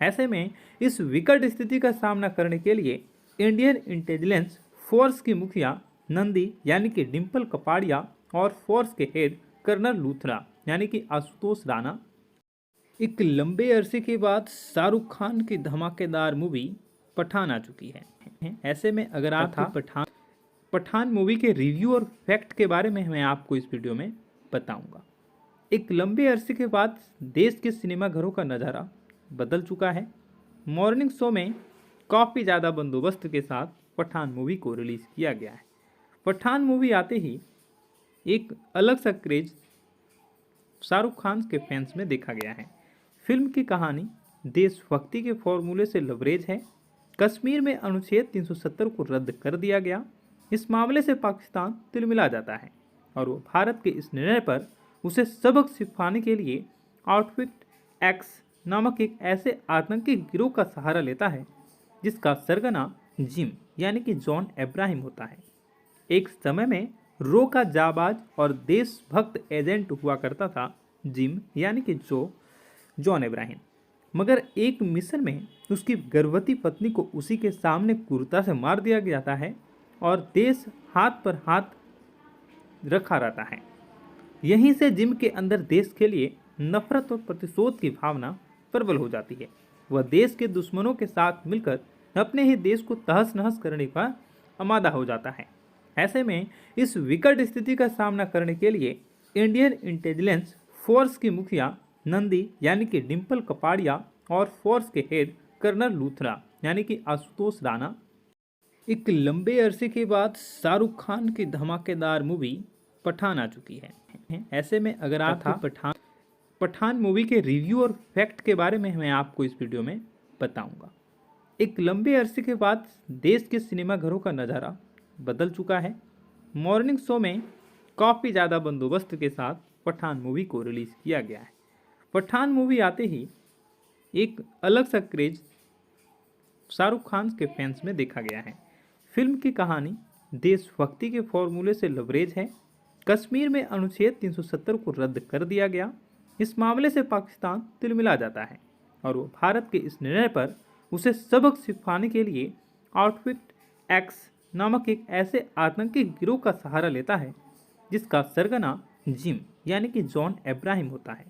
ऐसे में इस विकट स्थिति का सामना करने के लिए इंडियन इंटेलिजेंस फोर्स की मुखिया नंदी यानी कि डिम्पल कपाड़िया और फोर्स के हेड कर्नल लूथरा यानी कि आशुतोष राणा एक लंबे अरसे के बाद शाहरुख खान की धमाकेदार मूवी पठान आ चुकी है। ऐसे में अगर आप पठान। पठान मूवी के रिव्यू और फैक्ट के बारे में मैं आपको इस वीडियो में बताऊंगा। एक लंबे अरसे के बाद देश के सिनेमा घरों का नज़ारा बदल चुका है। मॉर्निंग शो में काफ़ी ज़्यादा बंदोबस्त के साथ पठान मूवी को रिलीज़ किया गया है। पठान मूवी आते ही एक अलग सा क्रेज शाहरुख खान के फैंस में देखा गया है। फिल्म की कहानी देशभक्ति के फॉर्मूले से लबरेज है। कश्मीर में अनुच्छेद 370 को रद्द कर दिया गया। इस मामले से पाकिस्तान तिलमिला जाता है और वो भारत के इस निर्णय पर उसे सबक सिखाने के लिए आउटफिट एक्स नामक एक ऐसे आतंकी गिरोह का सहारा लेता है जिसका सरगना जिम यानी कि जॉन इब्राहिम होता है। एक समय में रो का जाबाज और देशभक्त एजेंट हुआ करता था जिम यानी कि जॉन इब्राहिम, मगर एक मिशन में उसकी गर्भवती पत्नी को उसी के सामने क्रूरता से मार दिया जाता है और देश हाथ पर हाथ रखा रहता है। यहीं से जिम के अंदर देश के लिए नफरत और प्रतिशोध की भावना प्रबल हो जाती है। वह देश के दुश्मनों के साथ मिलकर अपने ही देश को तहस नहस करने का आमादा हो जाता है। ऐसे में इस विकट स्थिति का सामना करने के लिए इंडियन इंटेलिजेंस फोर्स की मुखिया नंदी यानी कि डिम्पल कपाड़िया और फोर्स के हेड कर्नल लूथरा यानी कि आशुतोष राणा एक लंबे अरसे के बाद शाहरुख खान की धमाकेदार मूवी पठान आ चुकी है। ऐसे में अगर आप पठान मूवी के रिव्यू और फैक्ट के बारे में मैं आपको इस वीडियो में बताऊंगा। एक लंबे अरसे के बाद देश के सिनेमाघरों का नज़ारा बदल चुका है। मॉर्निंग शो में काफ़ी ज़्यादा बंदोबस्त के साथ पठान मूवी को रिलीज़ किया गया है। पठान मूवी आते ही एक अलग सा क्रेज शाहरुख खान के फैंस में देखा गया है। फिल्म की कहानी देशभक्ति के फॉर्मूले से लबरेज है। कश्मीर में अनुच्छेद 370 को रद्द कर दिया गया। इस मामले से पाकिस्तान तिलमिला जाता है और वो भारत के इस निर्णय पर उसे सबक सिखाने के लिए आउटफिट एक्स नामक एक ऐसे आतंकी गिरोह का सहारा लेता है जिसका सरगना जिम यानी कि जॉन अब्राहम होता है।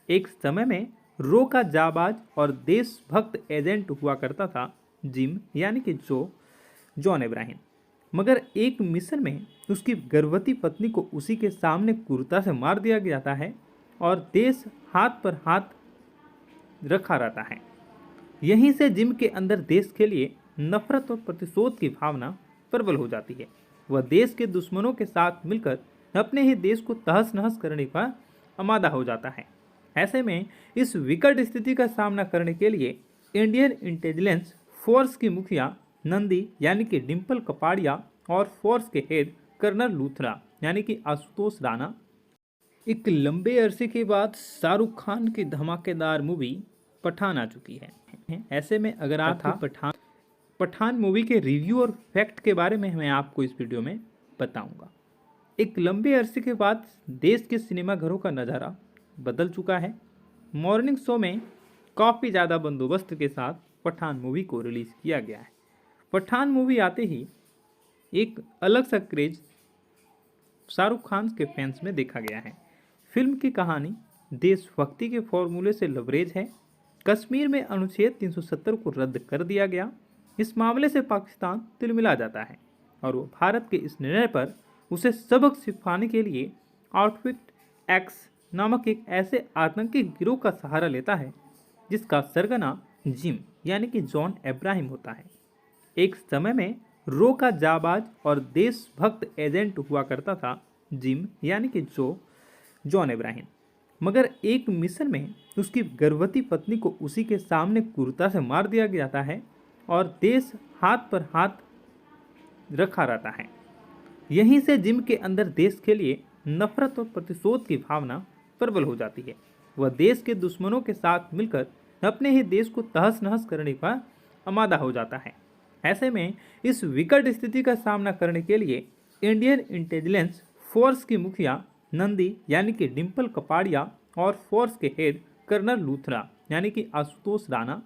एक समय में रो का जाबाज और देशभक्त एजेंट हुआ करता था जिम यानी कि जॉन अब्राहम, मगर एक मिशन में उसकी गर्भवती पत्नी को उसी के सामने क्रूरता से मार दिया जाता है और देश हाथ पर हाथ रखा रहता है। यहीं से जिम के अंदर देश के लिए नफरत और प्रतिशोध की भावना प्रबल हो जाती है। वह देश के दुश्मनों के साथ मिलकर अपने ही देश को तहस नहस करने का आमादा हो जाता है। ऐसे में इस विकट स्थिति का सामना करने के लिए इंडियन इंटेलिजेंस फोर्स की मुखिया नंदी यानी कि डिम्पल कपाड़िया और फोर्स के हेड कर्नल लूथरा यानी कि आशुतोष राणा एक लंबे अरसे के बाद शाहरुख खान की धमाकेदार मूवी पठान आ चुकी है। ऐसे में अगर आप पठान मूवी के रिव्यू और फैक्ट के बारे में मैं आपको इस वीडियो में बताऊंगा। एक लंबे अरसे के बाद देश के सिनेमाघरों का नज़ारा बदल चुका है। मॉर्निंग शो में काफ़ी ज़्यादा बंदोबस्त के साथ पठान मूवी को रिलीज़ किया गया है। पठान मूवी आते ही एक अलग सा क्रेज शाहरुख खान के फैंस में देखा गया है। फिल्म की कहानी देशभक्ति के फॉर्मूले से लबरेज है। कश्मीर में अनुच्छेद 370 को रद्द कर दिया गया। इस मामले से पाकिस्तान तिलमिला जाता है और वो भारत के इस निर्णय पर उसे सबक सिखाने के लिए आउटफिट एक्स नामक एक ऐसे आतंकी गिरोह का सहारा लेता है जिसका सरगना जिम यानी कि जॉन अब्राहम होता है। एक समय में रो का जाबाज और देशभक्त एजेंट हुआ करता था जिम यानी कि जॉन अब्राहम, मगर एक मिशन में उसकी गर्भवती पत्नी को उसी के सामने क्रूरता से मार दिया जाता है और देश हाथ पर हाथ रखा रहता है। यहीं से जिम के अंदर देश के लिए नफरत और प्रतिशोध की भावना प्रबल हो जाती है। वह देश के दुश्मनों के साथ मिलकर अपने ही देश को तहस नहस करने का आमादा हो जाता है। ऐसे में इस विकट स्थिति का सामना करने के लिए इंडियन इंटेलिजेंस फोर्स की मुखिया नंदी यानी कि डिम्पल कपाड़िया और फोर्स के हेड कर्नल लूथरा यानी कि आशुतोष राणा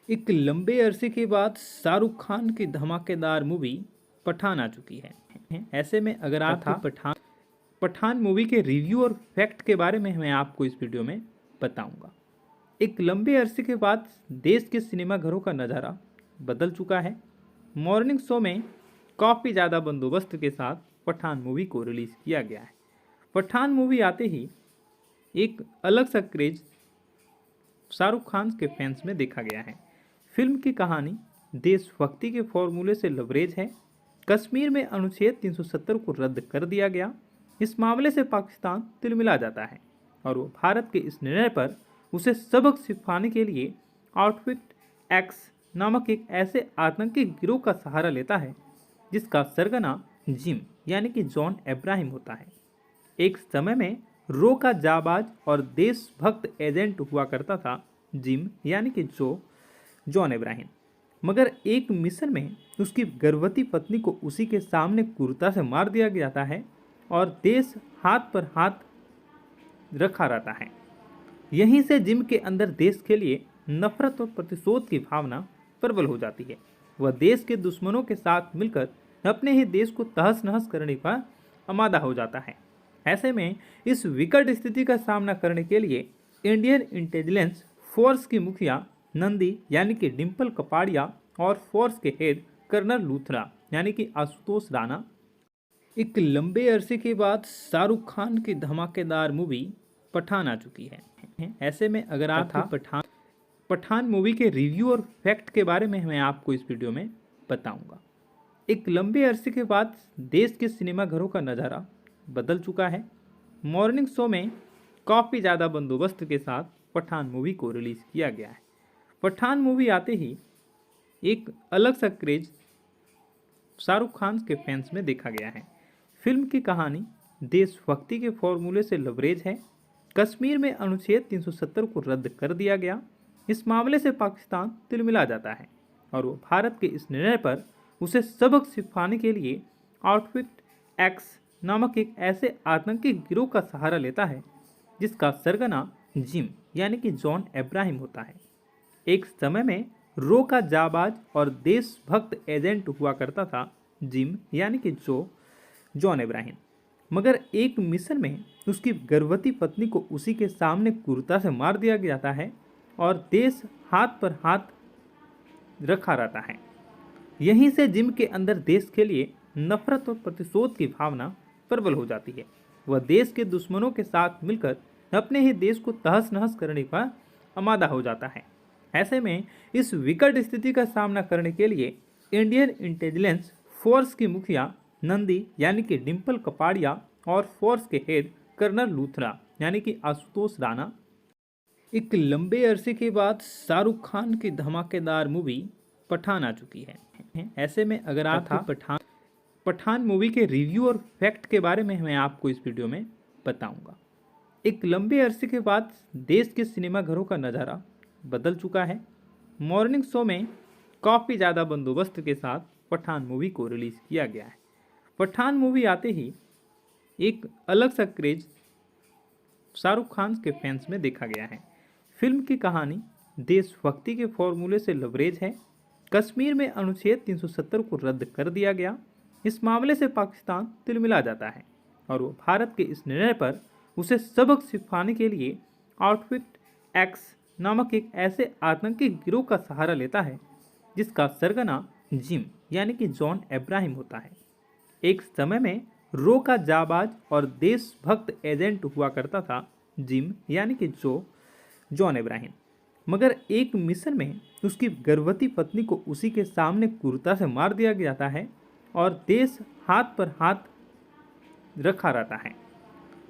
एक लंबे अरसे के बाद शाहरुख खान की धमाकेदार मूवी पठान आ चुकी है। ऐसे में अगर आप पठान मूवी के रिव्यू और फैक्ट के बारे में मैं आपको इस वीडियो में बताऊंगा। एक लंबे अरसे के बाद देश के सिनेमाघरों का नज़ारा बदल चुका है। मॉर्निंग शो में काफ़ी ज़्यादा बंदोबस्त के साथ पठान मूवी को रिलीज़ किया गया है। पठान मूवी आते ही एक अलग सा क्रेज शाहरुख खान के फैंस में देखा गया है। फिल्म की कहानी देशभक्ति के फॉर्मूले से लबरेज है। कश्मीर में अनुच्छेद 370 को रद्द कर दिया गया। इस मामले से पाकिस्तान तिलमिला जाता है और वो भारत के इस निर्णय पर उसे सबक सिखाने के लिए आउटफिट एक्स नामक एक ऐसे आतंकी गिरोह का सहारा लेता है जिसका सरगना जिम यानी कि जॉन अब्राहम होता है। एक समय में रो का जाबाज और देशभक्त एजेंट हुआ करता था जिम यानी कि जॉन अब्राहम, मगर एक मिशन में उसकी गर्भवती पत्नी को उसी के सामने क्रूरता से मार दिया जाता है और देश हाथ पर हाथ रखा रहता है। यहीं से जिम के अंदर देश के लिए नफरत और प्रतिशोध की भावना प्रबल हो जाती है। वह देश के दुश्मनों के साथ मिलकर अपने ही देश को तहस नहस करने का आमादा हो जाता है। ऐसे में इस विकट स्थिति का सामना करने के लिए इंडियन इंटेलिजेंस फोर्स की मुखिया नंदी यानी कि डिम्पल कपाड़िया और फोर्स के हेड कर्नल लूथरा यानी कि आशुतोष राणा एक लंबे अरसे के बाद शाहरुख खान की धमाकेदार मूवी पठान आ चुकी है। ऐसे में अगर आप पठान मूवी के रिव्यू और फैक्ट के बारे में मैं आपको इस वीडियो में बताऊंगा। एक लंबे अरसे के बाद देश के सिनेमाघरों का नज़ारा बदल चुका है। मॉर्निंग शो में काफ़ी ज़्यादा बंदोबस्त के साथ पठान मूवी को रिलीज़ किया गया है। पठान मूवी आते ही एक अलग सा क्रेज शाहरुख खान के फैंस में देखा गया है। फिल्म की कहानी देशभक्ति के फॉर्मूले से लबरेज है। कश्मीर में अनुच्छेद 370 को रद्द कर दिया गया। इस मामले से पाकिस्तान तिलमिला जाता है और वो भारत के इस निर्णय पर उसे सबक सिखाने के लिए आउटफिट एक्स नामक एक ऐसे आतंकी गिरोह का सहारा लेता है जिसका सरगना जिम यानी कि जॉन अब्राहम होता है। एक समय में रो का जाबाज और देशभक्त एजेंट हुआ करता था जिम यानी कि जॉन अब्राहम, मगर एक मिशन में उसकी गर्भवती पत्नी को उसी के सामने क्रूरता से मार दिया जाता है और देश हाथ पर हाथ रखा रहता है। यहीं से जिम के अंदर देश के लिए नफरत और प्रतिशोध की भावना प्रबल हो जाती है। वह देश के दुश्मनों के साथ मिलकर अपने ही देश को तहस नहस करने पर आमादा हो जाता है। ऐसे में इस विकट स्थिति का सामना करने के लिए इंडियन इंटेलिजेंस फोर्स की मुखिया नंदी यानी कि डिम्पल कपाड़िया और फोर्स के हेड कर्नल लूथरा यानी कि आशुतोष राणा एक लंबे अरसे के बाद शाहरुख खान की धमाकेदार मूवी पठान आ चुकी है। ऐसे में अगर आप पठान मूवी के रिव्यू और फैक्ट के बारे में मैं आपको इस वीडियो में बताऊंगा। एक लंबे अरसे के बाद देश के सिनेमाघरों का नज़ारा बदल चुका है। मॉर्निंग शो में काफ़ी ज़्यादा बंदोबस्त के साथ पठान मूवी को रिलीज़ किया गया है। पठान मूवी आते ही एक अलग सा क्रेज शाहरुख खान के फैंस में देखा गया है। फिल्म की कहानी देशभक्ति के फॉर्मूले से लबरेज है। कश्मीर में अनुच्छेद 370 को रद्द कर दिया गया। इस मामले से पाकिस्तान तिलमिला जाता है और वो भारत के इस निर्णय पर उसे सबक सिखाने के लिए आउटफिट एक्स नामक एक ऐसे आतंकी गिरोह का सहारा लेता है जिसका सरगना जिम यानी कि जॉन अब्राहम होता है। एक समय में रो का जाबाज और देशभक्त एजेंट हुआ करता था जिम यानी कि जॉन अब्राहम, मगर एक मिशन में उसकी गर्भवती पत्नी को उसी के सामने क्रूरता से मार दिया जाता है और देश हाथ पर हाथ रखा रहता है।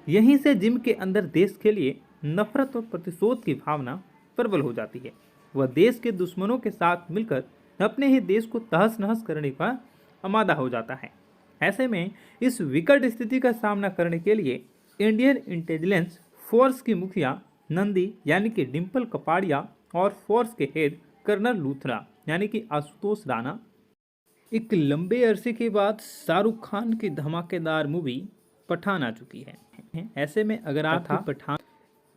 यहीं से जिम के अंदर देश के लिए नफरत और प्रतिशोध की भावना प्रबल हो जाती है। वह देश के दुश्मनों के साथ मिलकर अपने ही देश को तहस नहस करने पर आमादा हो जाता है। ऐसे में इस विकट स्थिति का सामना करने के लिए इंडियन इंटेलिजेंस फोर्स की मुखिया नंदी यानी कि डिम्पल कपाड़िया और फोर्स के हेड कर्नल लूथरा यानी कि आशुतोष राणा एक लंबे अरसे के बाद शाहरुख खान की धमाकेदार मूवी पठान आ चुकी है। ऐसे में अगर आप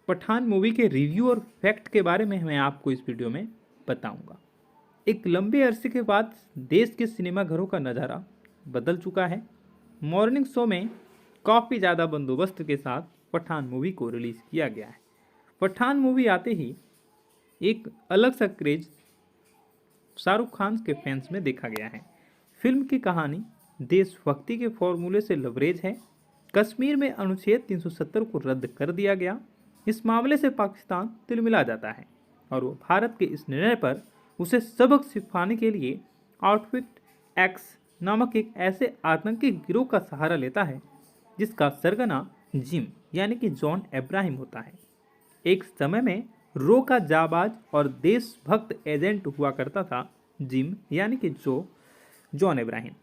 पठान मूवी के रिव्यू और फैक्ट के बारे में मैं आपको इस वीडियो में बताऊंगा। एक लंबे अरसे के बाद देश के सिनेमाघरों का नज़ारा बदल चुका है। मॉर्निंग शो में काफ़ी ज़्यादा बंदोबस्त के साथ पठान मूवी को रिलीज़ किया गया है। पठान मूवी आते ही एक अलग सा क्रेज शाहरुख खान के फैंस में देखा गया है। फिल्म की कहानी देशभक्ति के फॉर्मूले से लबरेज है। कश्मीर में अनुच्छेद 370 को रद्द कर दिया गया। इस मामले से पाकिस्तान तिलमिला जाता है और वो भारत के इस निर्णय पर उसे सबक सिखाने के लिए आउटफिट एक्स नामक एक ऐसे आतंकी गिरोह का सहारा लेता है जिसका सरगना जिम यानी कि जॉन अब्राहम होता है। एक समय में रो का जाबाज और देशभक्त एजेंट हुआ करता था जिम यानी कि जॉन अब्राहम,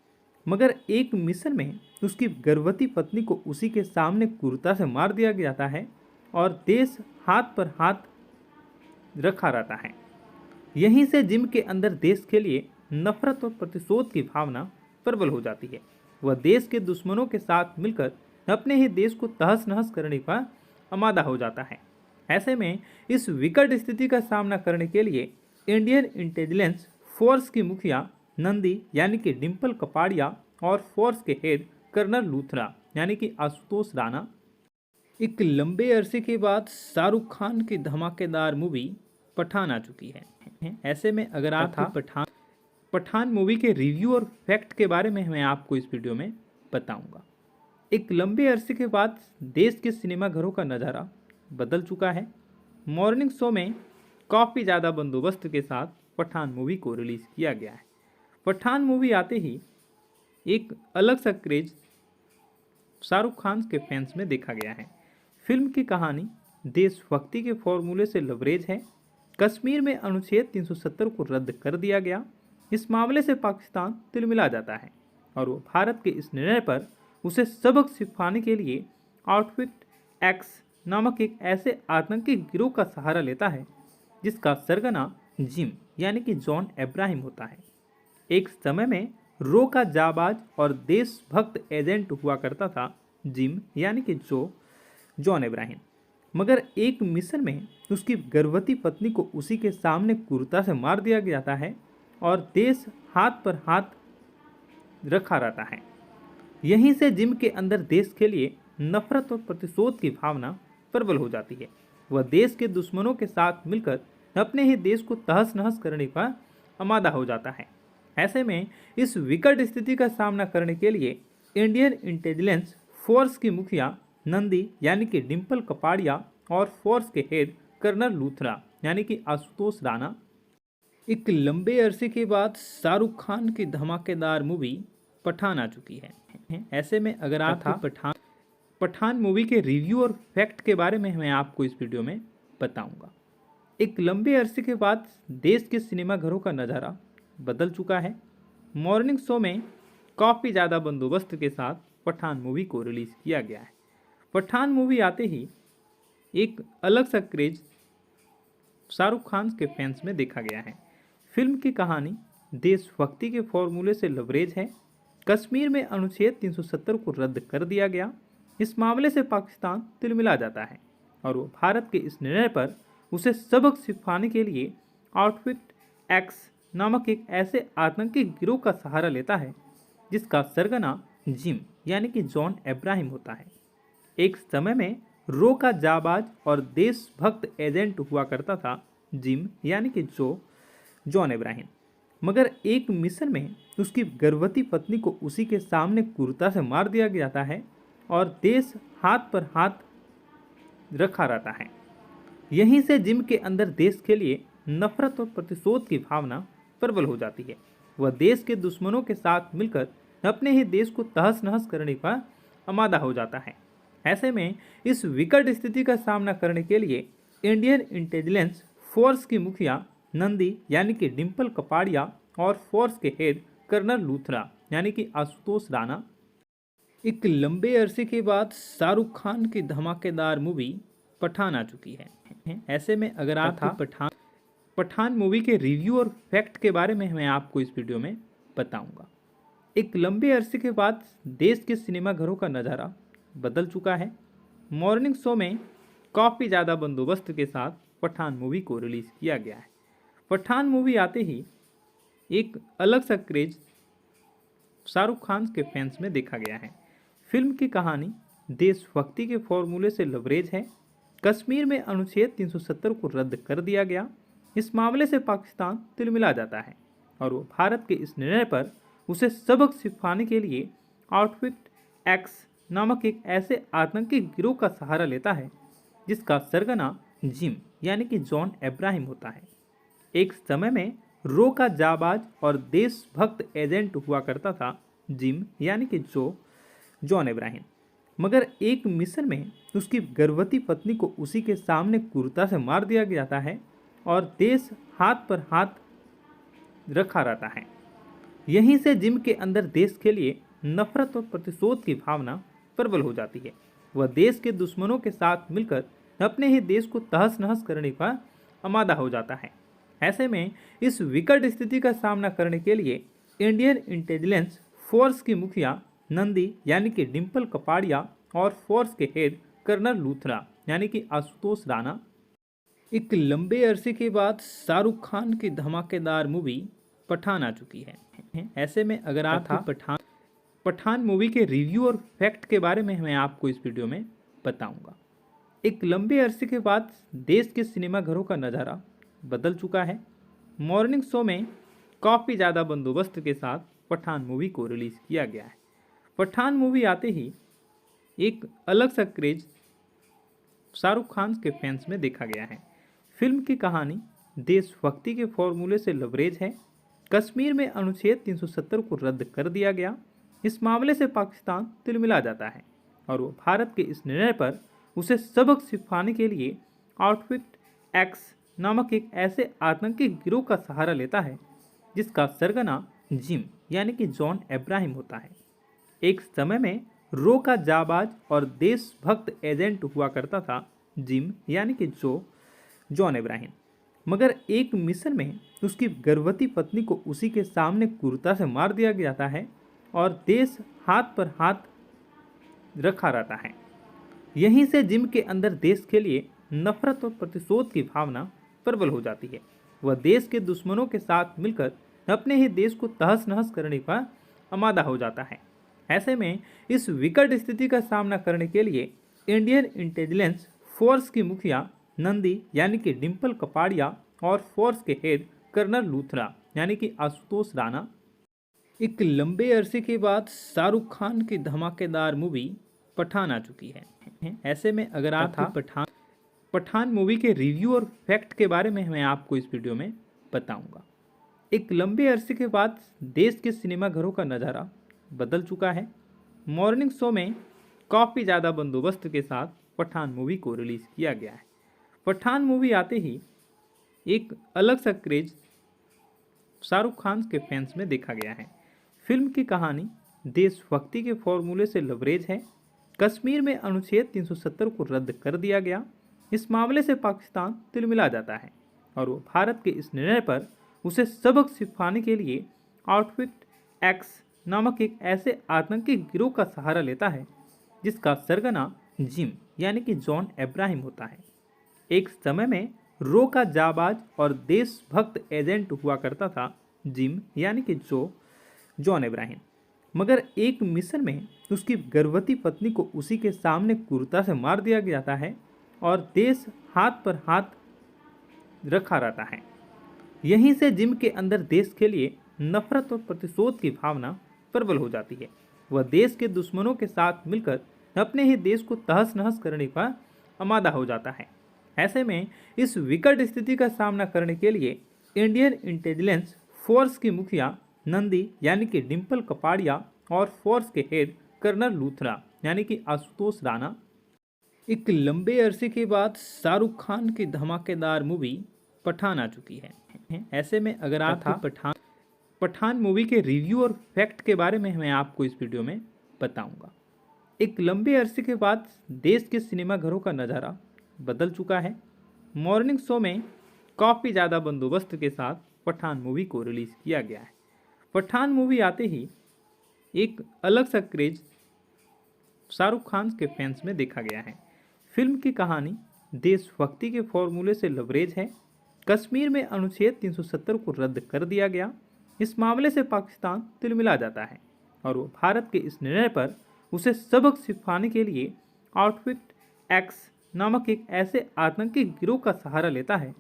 मगर एक मिशन में उसकी गर्भवती पत्नी को उसी के सामने क्रूरता से मार दिया जाता है और देश हाथ पर हाथ रखा रहता है। यहीं से जिम के अंदर देश के लिए नफरत और प्रतिशोध की भावना प्रबल हो जाती है। वह देश के दुश्मनों के साथ मिलकर अपने ही देश को तहस नहस करने पर आमादा हो जाता है। ऐसे में इस विकट स्थिति का सामना करने के लिए इंडियन इंटेलिजेंस फोर्स की मुखिया नंदी यानी कि डिम्पल कपाड़िया और फोर्स के हेड कर्नल लूथरा यानी कि आशुतोष राणा एक लंबे अरसे के बाद शाहरुख खान की धमाकेदार मूवी पठान आ चुकी है। ऐसे में अगर आप पठान मूवी के रिव्यू और फैक्ट के बारे में मैं आपको इस वीडियो में बताऊंगा। एक लंबे अरसे के बाद देश के सिनेमाघरों का नज़ारा बदल चुका है। मॉर्निंग शो में काफ़ी ज़्यादा बंदोबस्त के साथ पठान मूवी को रिलीज़ किया गया है। पठान मूवी आते ही एक अलग सा क्रेज शाहरुख खान के फैंस में देखा गया है। फिल्म की कहानी देशभक्ति के फॉर्मूले से लबरेज है। कश्मीर में अनुच्छेद 370 को रद्द कर दिया गया। इस मामले से पाकिस्तान तिलमिला जाता है और वो भारत के इस निर्णय पर उसे सबक सिखाने के लिए आउटफिट एक्स नामक एक ऐसे आतंकी गिरोह का सहारा लेता है जिसका सरगना जिम यानी कि जॉन इब्राहिम होता है। एक समय में रो का जाबाज और देशभक्त एजेंट हुआ करता था जिम यानी कि जॉन इब्राहिम, मगर एक मिशन में उसकी गर्भवती पत्नी को उसी के सामने क्रूरता से मार दिया जाता है और देश हाथ पर हाथ रखा रहता है। यहीं से जिम के अंदर देश के लिए नफरत और प्रतिशोध की भावना प्रबल हो जाती है। वह देश के दुश्मनों के साथ मिलकर अपने ही देश को तहस नहस करने का आमादा हो जाता है। ऐसे में इस विकट स्थिति का सामना करने के लिए इंडियन इंटेलिजेंस फोर्स की मुखिया नंदी यानी कि डिम्पल कपाड़िया और फोर्स के हेड कर्नल लूथरा यानी कि आशुतोष राणा एक लंबे अरसे के बाद शाहरुख खान की धमाकेदार मूवी पठान आ चुकी है। ऐसे में अगर आप पठान मूवी के रिव्यू और फैक्ट के बारे में मैं आपको इस वीडियो में बताऊंगा। एक लंबे अरसे के बाद देश के सिनेमाघरों का नज़ारा बदल चुका है। मॉर्निंग शो में काफ़ी ज़्यादा बंदोबस्त के साथ पठान मूवी को रिलीज़ किया गया है। पठान मूवी आते ही एक अलग सा क्रेज शाहरुख खान के फैंस में देखा गया है। फिल्म की कहानी देशभक्ति के फॉर्मूले से लबरेज है। कश्मीर में अनुच्छेद 370 को रद्द कर दिया गया। इस मामले से पाकिस्तान तिलमिला जाता है और वो भारत के इस निर्णय पर उसे सबक सिखाने के लिए आउटफिट एक्स नामक एक ऐसे आतंकी गिरोह का सहारा लेता है जिसका सरगना जिम यानी कि जॉन इब्राहिम होता है। एक समय में रो का जाबाज और देशभक्त एजेंट हुआ करता था जिम यानी कि जॉन इब्राहिम, मगर एक मिशन में उसकी गर्भवती पत्नी को उसी के सामने क्रूरता से मार दिया जाता है और देश हाथ पर हाथ रखा रहता है। यहीं से जिम के अंदर देश के लिए नफरत और प्रतिशोध की भावना प्रबल हो जाती है। वह देश के दुश्मनों के साथ मिलकर अपने ही देश को तहस नहस करने का आमादा हो जाता है। ऐसे में इस विकट स्थिति का सामना करने के लिए इंडियन इंटेलिजेंस फोर्स की मुखिया नंदी यानी कि डिम्पल कपाड़िया और फोर्स के हेड कर्नल लूथरा यानी कि आशुतोष राणा एक लंबे अरसे के बाद शाहरुख खान की धमाकेदार मूवी पठान आ चुकी है। ऐसे में अगर आप पठान मूवी के रिव्यू और फैक्ट के बारे में मैं आपको इस वीडियो में बताऊंगा। एक लंबे अरसे के बाद देश के सिनेमाघरों का नज़ारा बदल चुका है। मॉर्निंग शो में काफ़ी ज़्यादा बंदोबस्त के साथ पठान मूवी को रिलीज़ किया गया है। पठान मूवी आते ही एक अलग सा क्रेज शाहरुख खान के फैंस में देखा गया है। फिल्म की कहानी देशभक्ति के फॉर्मूले से लबरेज है। कश्मीर में अनुच्छेद 370 को रद्द कर दिया गया। इस मामले से पाकिस्तान तिलमिला जाता है और वो भारत के इस निर्णय पर उसे सबक सिखाने के लिए आउटफिट एक्स नामक एक ऐसे आतंकी गिरोह का सहारा लेता है जिसका सरगना जिम यानी कि जॉन इब्राहिम होता है। एक समय में रो का जाबाज और देशभक्त एजेंट हुआ करता था जिम यानी कि जॉन इब्राहिम, मगर एक मिशन में उसकी गर्भवती पत्नी को उसी के सामने क्रूरता से मार दिया जाता है और देश हाथ पर हाथ रखा रहता है। यहीं से जिम के अंदर देश के लिए नफरत और प्रतिशोध की भावना प्रबल हो जाती है। वह देश के दुश्मनों के साथ मिलकर अपने ही देश को तहस नहस करने का आमादा हो जाता है। ऐसे में इस विकट स्थिति का सामना करने के लिए इंडियन इंटेलिजेंस फोर्स की मुखिया नंदी यानी कि डिम्पल कपाड़िया और फोर्स के हेड कर्नल लूथरा यानी कि आशुतोष राणा एक लंबे अरसे के बाद शाहरुख खान की धमाकेदार मूवी पठान आ चुकी है। ऐसे में अगर आप पठान मूवी के रिव्यू और फैक्ट के बारे में मैं आपको इस वीडियो में बताऊंगा। एक लंबे अरसे के बाद देश के सिनेमाघरों का नज़ारा बदल चुका है। मॉर्निंग शो में काफ़ी ज़्यादा बंदोबस्त के साथ पठान मूवी को रिलीज़ किया गया है। पठान मूवी आते ही एक अलग सा क्रेज शाहरुख खान के फैंस में देखा गया है। फिल्म की कहानी देशभक्ति के फॉर्मूले से लबरेज है। कश्मीर में अनुच्छेद 370 को रद्द कर दिया गया। इस मामले से पाकिस्तान तिलमिला जाता है और वो भारत के इस निर्णय पर उसे सबक सिखाने के लिए आउटफिट एक्स नामक एक ऐसे आतंकी गिरोह का सहारा लेता है जिसका सरगना जिम यानी कि जॉन अब्राहम होता है। एक समय में रो का जाबाज और देशभक्त एजेंट हुआ करता था जिम यानी कि जॉन अब्राहम। मगर एक मिशन में उसकी गर्भवती पत्नी को उसी के सामने क्रूरता से मार दिया जाता है और देश हाथ पर हाथ रखा रहता है। यहीं से जिम के अंदर देश के लिए नफरत और प्रतिशोध की भावना प्रबल हो जाती है। वह देश के दुश्मनों के साथ मिलकर अपने ही देश को तहस नहस करने का आमादा हो जाता है। ऐसे में इस विकट स्थिति का सामना करने के लिए इंडियन इंटेलिजेंस फोर्स की मुखिया नंदी यानी कि डिम्पल कपाड़िया और फोर्स के हेड कर्नल लूथरा यानी कि आशुतोष राणा एक लंबे अरसे के बाद शाहरुख खान की धमाकेदार मूवी पठान आ चुकी है। ऐसे में अगर आप पठान मूवी के रिव्यू और फैक्ट के बारे में मैं आपको इस वीडियो में बताऊंगा। एक लंबे अरसे के बाद देश के सिनेमाघरों का नज़ारा बदल चुका है। मॉर्निंग शो में काफ़ी ज़्यादा बंदोबस्त के साथ पठान मूवी को रिलीज़ किया गया है। पठान मूवी आते ही एक अलग सा क्रेज शाहरुख खान के फैंस में देखा गया है। फिल्म की कहानी देशभक्ति के फॉर्मूले से लबरेज है। कश्मीर में अनुच्छेद 370 को रद्द कर दिया गया। इस मामले से पाकिस्तान तिलमिला जाता है और वो भारत के इस निर्णय पर उसे सबक सिखाने के लिए आउटफिट एक्स नामक एक ऐसे आतंकी गिरोह का सहारा लेता है जिसका सरगना जिम यानी कि जॉन अब्राहम होता है। एक समय में रो का जाबाज और देशभक्त एजेंट हुआ करता था जिम यानी कि जॉन अब्राहम। मगर एक मिशन में उसकी गर्भवती पत्नी को उसी के सामने क्रूरता से मार दिया जाता है और देश हाथ पर हाथ रखा रहता है। यहीं से जिम के अंदर देश के लिए नफरत और प्रतिशोध की भावना प्रबल हो जाती है। वह देश के दुश्मनों के साथ मिलकर अपने ही देश को तहस नहस करने का आमादा हो जाता है। ऐसे में इस विकट स्थिति का सामना करने के लिए इंडियन इंटेलिजेंस फोर्स की मुखिया नंदी यानी कि डिम्पल कपाड़िया और फोर्स के हेड कर्नल लूथरा यानी कि आशुतोष राणा एक लंबे अरसे के बाद शाहरुख खान की धमाकेदार मूवी पठान आ चुकी है। ऐसे में अगर आप पठान मूवी के रिव्यू और फैक्ट के बारे में मैं आपको इस वीडियो में बताऊंगा। एक लंबे अरसे के बाद देश के सिनेमाघरों का नज़ारा बदल चुका है। मॉर्निंग शो में काफ़ी ज़्यादा बंदोबस्त के साथ पठान मूवी को रिलीज़ किया गया है। पठान मूवी आते ही एक अलग सा क्रेज शाहरुख खान के फैंस में देखा गया है। फिल्म की कहानी देशभक्ति के फॉर्मूले से लबरेज है। कश्मीर में अनुच्छेद 370 को रद्द कर दिया गया। इस मामले से पाकिस्तान तिलमिला जाता है और वो भारत के इस निर्णय पर उसे सबक सिखाने के लिए आउटफिट एक्स नामक एक ऐसे आतंकी गिरोह का सहारा लेता है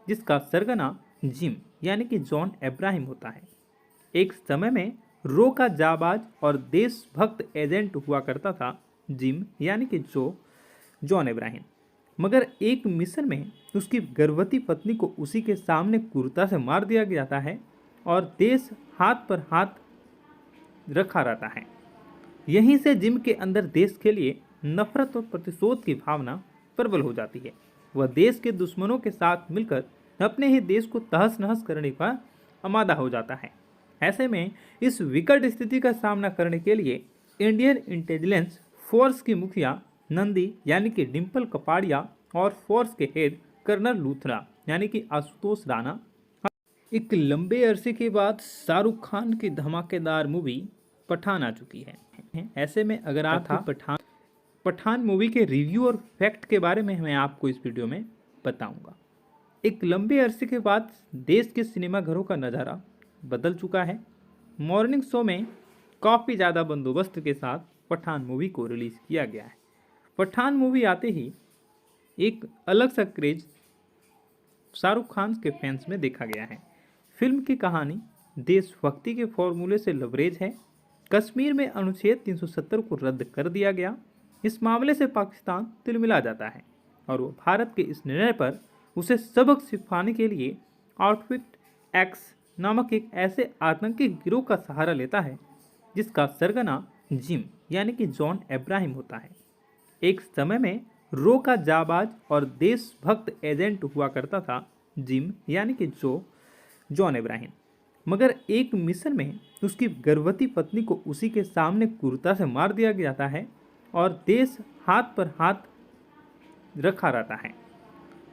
जिसका सरगना जिम यानी कि जॉन अब्राहम होता है। एक समय में रो का जाबाज और देशभक्त एजेंट हुआ करता था जिम यानी कि जॉन अब्राहम। मगर एक मिशन में उसकी गर्भवती पत्नी को उसी के सामने क्रूरता से मार दिया जाता है और देश हाथ पर हाथ रखा रहता है। यहीं से जिम के अंदर देश के लिए नफरत और प्रतिशोध की भावना प्रबल हो जाती है। वह देश के दुश्मनों के साथ मिलकर अपने ही देश को तहस नहस करने का आमादा हो जाता है। ऐसे में इस विकट स्थिति का सामना करने के लिए इंडियन इंटेलिजेंस फोर्स की मुखिया नंदी यानी कि डिम्पल कपाड़िया और फोर्स के हेड कर्नल लूथरा यानी कि आशुतोष राणा एक लंबे अरसे के बाद शाहरुख खान की धमाकेदार मूवी पठान आ चुकी है। ऐसे में अगर आप पठान मूवी के रिव्यू और फैक्ट के बारे में मैं आपको इस वीडियो में बताऊंगा। एक लंबे अरसे के बाद देश के सिनेमाघरों का नज़ारा बदल चुका है। मॉर्निंग शो में काफ़ी ज़्यादा बंदोबस्त के साथ पठान मूवी को रिलीज़ किया गया है। पठान मूवी आते ही एक अलग सा क्रेज शाहरुख खान के फैंस में देखा गया है। फिल्म की कहानी देशभक्ति के फॉर्मूले से लबरेज है। कश्मीर में अनुच्छेद 370 को रद्द कर दिया गया। इस मामले से पाकिस्तान तिलमिला जाता है और वो भारत के इस निर्णय पर उसे सबक सिखाने के लिए आउटफिट एक्स नामक एक ऐसे आतंकी गिरोह का सहारा लेता है जिसका सरगना जिम यानी कि जॉन अब्राहम होता है। एक समय में रो का जाबाज और देशभक्त एजेंट हुआ करता था जिम यानी कि जॉन अब्राहम। मगर एक मिशन में उसकी गर्भवती पत्नी को उसी के सामने क्रूरता से मार दिया जाता है और देश हाथ पर हाथ रखा रहता है।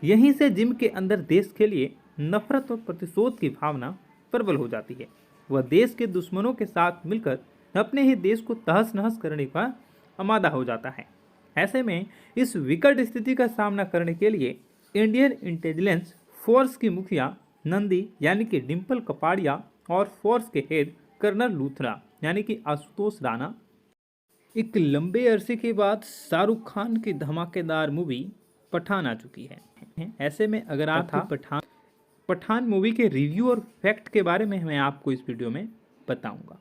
यहीं से जिम के अंदर देश के लिए नफरत और प्रतिशोध की भावना प्रबल हो जाती है। वह देश के दुश्मनों के साथ मिलकर अपने ही देश को तहस नहस करने का आमादा हो जाता है। ऐसे में इस विकट स्थिति का सामना करने के लिए इंडियन इंटेलिजेंस फोर्स की मुखिया नंदी यानी कि डिम्पल कपाड़िया और फोर्स के हेड कर्नल लूथरा यानी कि आशुतोष राणा एक लंबे अरसे के बाद शाहरुख खान की धमाकेदार मूवी पठान आ चुकी है। ऐसे में अगर आप पठान मूवी के रिव्यू और फैक्ट के बारे में मैं आपको इस वीडियो में बताऊंगा।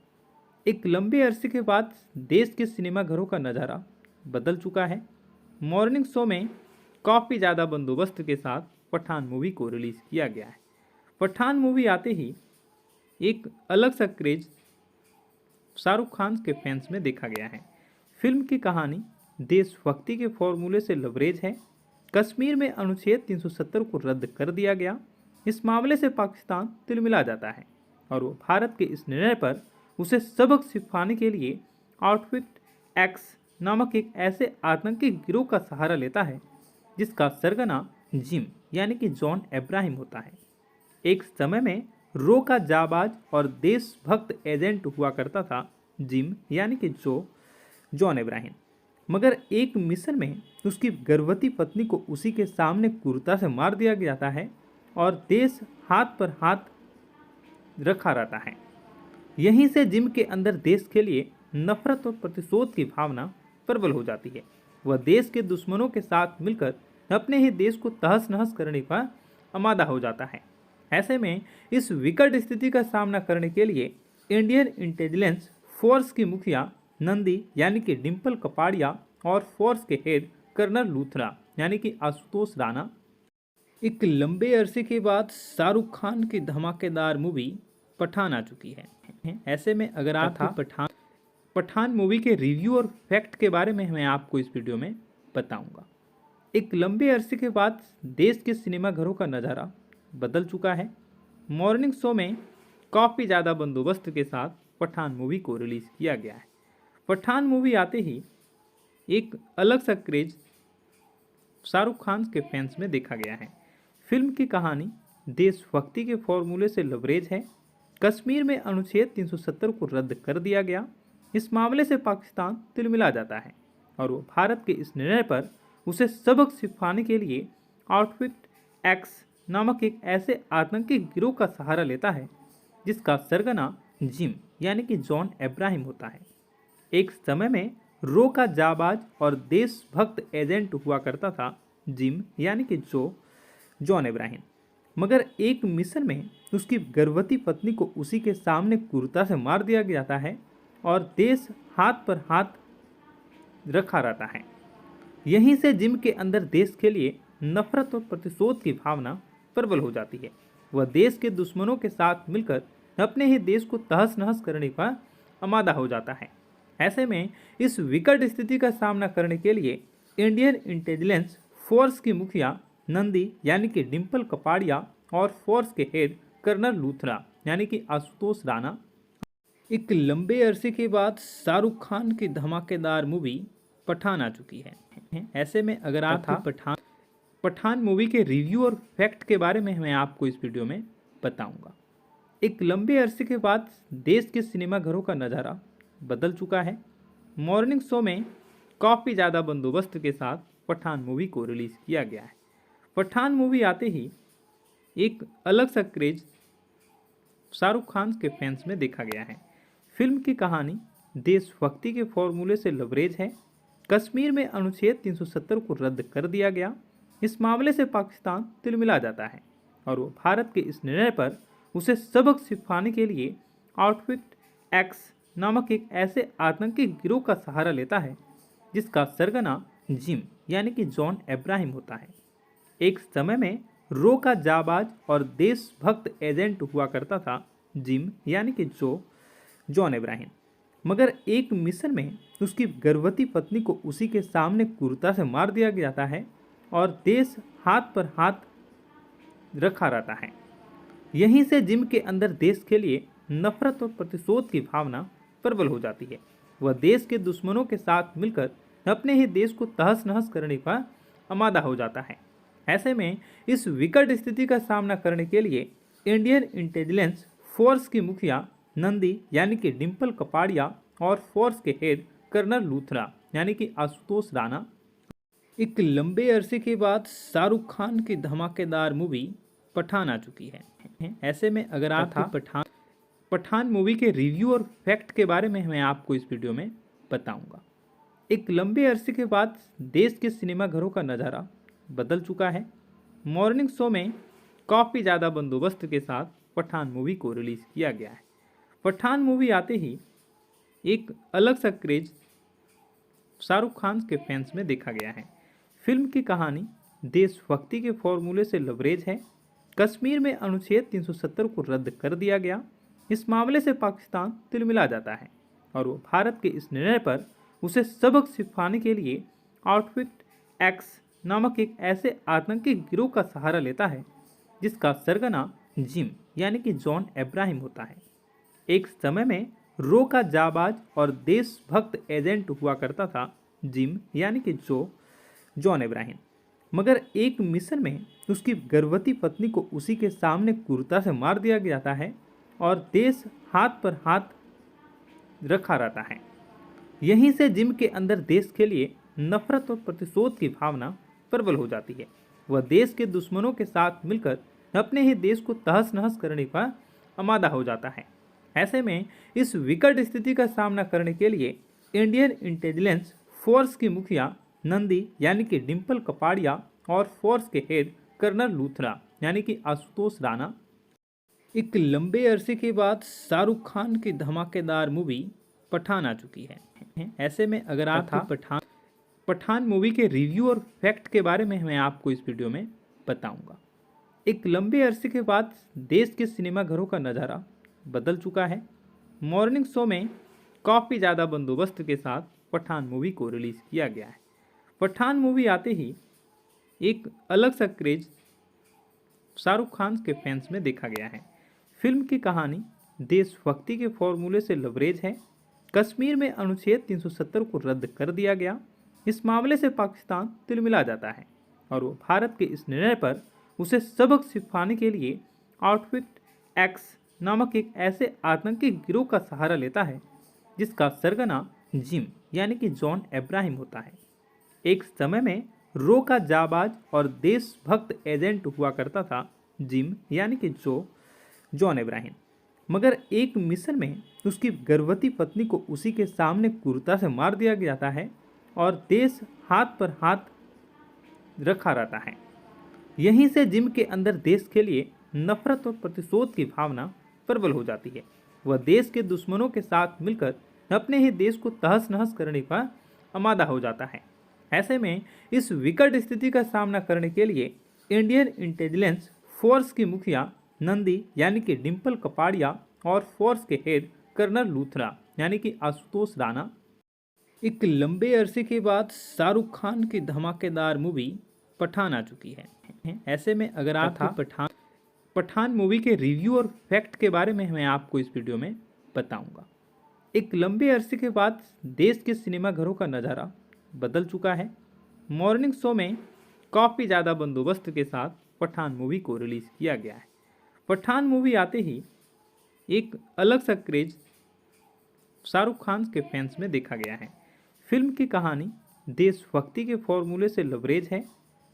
एक लंबे अरसे के बाद देश के सिनेमा घरों का नज़ारा बदल चुका है। मॉर्निंग शो में काफ़ी ज़्यादा बंदोबस्त के साथ पठान मूवी को रिलीज़ किया गया है। पठान मूवी आते ही एक अलग सा क्रेज शाहरुख खान के फैंस में देखा गया है। फिल्म की कहानी देशभक्ति के फॉर्मूले से लबरेज है। कश्मीर में अनुच्छेद 370 को रद्द कर दिया गया। इस मामले से पाकिस्तान तिलमिला जाता है और वो भारत के इस निर्णय पर उसे सबक सिखाने के लिए आउटफिट एक्स नामक एक ऐसे आतंकी गिरोह का सहारा लेता है जिसका सरगना जिम यानी कि जॉन इब्राहिम होता है। एक समय में रो का जाबाज और देशभक्त एजेंट हुआ करता था जिम यानी कि जॉन इब्राहिम, मगर एक मिशन में उसकी गर्भवती पत्नी को उसी के सामने क्रूरता से मार दिया जाता है और देश हाथ पर हाथ रखा रहता है। यहीं से जिम के अंदर देश के लिए नफरत और प्रतिशोध की भावना प्रबल हो जाती है। वह देश के दुश्मनों के साथ मिलकर अपने ही देश को तहस नहस करने का आमादा हो जाता है। ऐसे में इस विकट स्थिति का सामना करने के लिए इंडियन इंटेलिजेंस फोर्स की मुखिया नंदी यानी कि डिम्पल कपाड़िया और फोर्स के हेड कर्नल लूथरा यानी कि आशुतोष राणा एक लंबे अरसे के बाद शाहरुख खान की धमाकेदार मूवी पठान आ चुकी है। ऐसे में अगर आप पठान मूवी के रिव्यू और फैक्ट के बारे में मैं आपको इस वीडियो में बताऊंगा। एक लंबे अरसे के बाद देश के सिनेमा घरों का नज़ारा बदल चुका है। मॉर्निंग शो में काफ़ी ज़्यादा बंदोबस्त के साथ पठान मूवी को रिलीज़ किया गया है। पठान मूवी आते ही एक अलग सा क्रेज शाहरुख खान के फैंस में देखा गया है। फिल्म की कहानी देशभक्ति के फॉर्मूले से लबरेज है। कश्मीर में अनुच्छेद 370 को रद्द कर दिया गया। इस मामले से पाकिस्तान तिलमिला जाता है और वो भारत के इस निर्णय पर उसे सबक सिखाने के लिए आउटफिट एक्स नामक एक ऐसे आतंकी गिरोह का सहारा लेता है जिसका सरगना जिम यानी कि जॉन इब्राहिम होता है। एक समय में रो का जाबाज और देशभक्त एजेंट हुआ करता था जिम यानी कि जॉन इब्राहिम, मगर एक मिशन में उसकी गर्भवती पत्नी को उसी के सामने क्रूरता से मार दिया जाता है और देश हाथ पर हाथ रखा रहता है। यहीं से जिम के अंदर देश के लिए नफरत और प्रतिशोध की भावना प्रबल हो जाती है। वह देश के दुश्मनों के साथ मिलकर अपने ही देश को तहस नहस करने का आमादा हो जाता है। ऐसे में इस विकट स्थिति का सामना करने के लिए इंडियन इंटेलिजेंस फोर्स की मुखिया नंदी यानी कि डिम्पल कपाड़िया और फोर्स के हेड कर्नल लूथरा यानी कि आशुतोष राणा एक लंबे अरसे के बाद शाहरुख खान की धमाकेदार मूवी पठान आ चुकी है। ऐसे में अगर आप पठान मूवी के रिव्यू और फैक्ट के बारे में मैं आपको इस वीडियो में बताऊंगा। एक लंबे अरसे के बाद देश के सिनेमा घरों का नज़ारा बदल चुका है। मॉर्निंग शो में काफ़ी ज़्यादा बंदोबस्त के साथ पठान मूवी को रिलीज़ किया गया है। पठान मूवी आते ही एक अलग सा क्रेज शाहरुख खान के फैंस में देखा गया है। फिल्म की कहानी देशभक्ति के फॉर्मूले से लबरेज है। कश्मीर में अनुच्छेद 370 को रद्द कर दिया गया। इस मामले से पाकिस्तान तिलमिला जाता है और वो भारत के इस निर्णय पर उसे सबक सिखाने के लिए आउटफिट एक्स नामक एक ऐसे आतंकी गिरोह का सहारा लेता है जिसका सरगना जिम यानी कि जॉन इब्राहिम होता है। एक समय में रो का जाबाज और देशभक्त एजेंट हुआ करता था जिम यानी कि जॉन इब्राहिम, मगर एक मिशन में उसकी गर्भवती पत्नी को उसी के सामने क्रूरता से मार दिया जाता है और देश हाथ पर हाथ रखा रहता है। यहीं से जिम के अंदर देश के लिए नफरत और प्रतिशोध की भावना प्रबल हो जाती है। वह देश के दुश्मनों के साथ मिलकर अपने ही देश को तहस नहस करने का आमादा हो जाता है। ऐसे में इस विकट स्थिति का सामना करने के लिए इंडियन इंटेलिजेंस फोर्स की मुखिया नंदी यानी कि डिम्पल कपाड़िया और फोर्स के हेड कर्नल लूथरा यानी कि आशुतोष राणा एक लंबे अरसे के बाद शाहरुख खान की धमाकेदार मूवी पठान आ चुकी है। ऐसे में अगर आप पठान मूवी के रिव्यू और फैक्ट के बारे में मैं आपको इस वीडियो में बताऊंगा। एक लंबे अरसे के बाद देश के सिनेमाघरों का नज़ारा बदल चुका है। मॉर्निंग शो में काफ़ी ज़्यादा बंदोबस्त के साथ पठान मूवी को रिलीज़ किया गया है। पठान मूवी आते ही एक अलग सा क्रेज शाहरुख खान के फैंस में देखा गया है। फिल्म की कहानी देशभक्ति के फॉर्मूले से लबरेज है। कश्मीर में अनुच्छेद 370 को रद्द कर दिया गया। इस मामले से पाकिस्तान तिलमिला जाता है और वो भारत के इस निर्णय पर उसे सबक सिखाने के लिए आउटफिट एक्स नामक एक ऐसे आतंकी गिरोह का सहारा लेता है जिसका सरगना जिम यानी कि जॉन अब्राहम होता है। एक समय में रो का जाबाज और देशभक्त एजेंट हुआ करता था जिम यानी कि जॉन अब्राहम, मगर एक मिशन में उसकी गर्भवती पत्नी को उसी के सामने क्रूरता से मार दिया जाता है और देश हाथ पर हाथ रखा रहता है। यहीं से जिम के अंदर देश के लिए नफरत और प्रतिशोध की भावना प्रबल हो जाती है। वह देश के दुश्मनों के साथ मिलकर अपने ही देश को तहस नहस करने का आमादा हो जाता है। ऐसे में इस विकट स्थिति का सामना करने के लिए इंडियन इंटेलिजेंस फोर्स की मुखिया नंदी यानी कि डिम्पल कपाड़िया और फोर्स के हेड कर्नल लूथरा यानी कि आशुतोष राणा एक लंबे अरसे के बाद शाहरुख खान की धमाकेदार मूवी पठान आ चुकी है। ऐसे में अगर आप पठान मूवी के रिव्यू और फैक्ट के बारे में मैं आपको इस वीडियो में बताऊंगा। एक लंबे अरसे के बाद देश के सिनेमाघरों का नज़ारा बदल चुका है। मॉर्निंग शो में काफ़ी ज़्यादा बंदोबस्त के साथ पठान मूवी को रिलीज़ किया गया है। पठान मूवी आते ही एक अलग सा क्रेज शाहरुख खान के फैंस में देखा गया है। फिल्म की कहानी देशभक्ति के फॉर्मूले से लबरेज है। कश्मीर में अनुच्छेद 370 को रद्द कर दिया गया। इस मामले से पाकिस्तान तिलमिला जाता है और वो भारत के इस निर्णय पर उसे सबक सिखाने के लिए आउटफिट एक्स नामक एक ऐसे आतंकी गिरोह का सहारा लेता है जिसका सरगना जिम यानी कि जॉन अब्राहम होता है। एक समय में रो का जाबाज और देशभक्त एजेंट हुआ करता था जिम यानी कि जॉन अब्राहम, मगर एक मिशन में उसकी गर्भवती पत्नी को उसी के सामने क्रूरता से मार दिया जाता है और देश हाथ पर हाथ रखा रहता है। यहीं से जिम के अंदर देश के लिए नफरत और प्रतिशोध की भावना प्रबल हो जाती है। वह देश के दुश्मनों के साथ मिलकर अपने ही देश को तहस नहस करने का आमादा हो जाता है। ऐसे में इस विकट स्थिति का सामना करने के लिए इंडियन इंटेलिजेंस फोर्स की मुखिया नंदी यानी कि डिम्पल कपाड़िया और फोर्स के हेड कर्नल लूथरा यानी कि आशुतोष राणा एक लंबे अरसे के बाद शाहरुख खान की धमाकेदार मूवी पठान आ चुकी है। ऐसे में अगर आप पठान मूवी के रिव्यू और फैक्ट के बारे में मैं आपको इस वीडियो में बताऊंगा। एक लंबे अरसे के बाद देश के सिनेमाघरों का नज़ारा बदल चुका है। मॉर्निंग शो में काफ़ी ज़्यादा बंदोबस्त के साथ पठान मूवी को रिलीज़ किया गया है। पठान मूवी आते ही एक अलग सा क्रेज शाहरुख खान के फैंस में देखा गया है। फिल्म की कहानी देशभक्ति के फॉर्मूले से लबरेज है।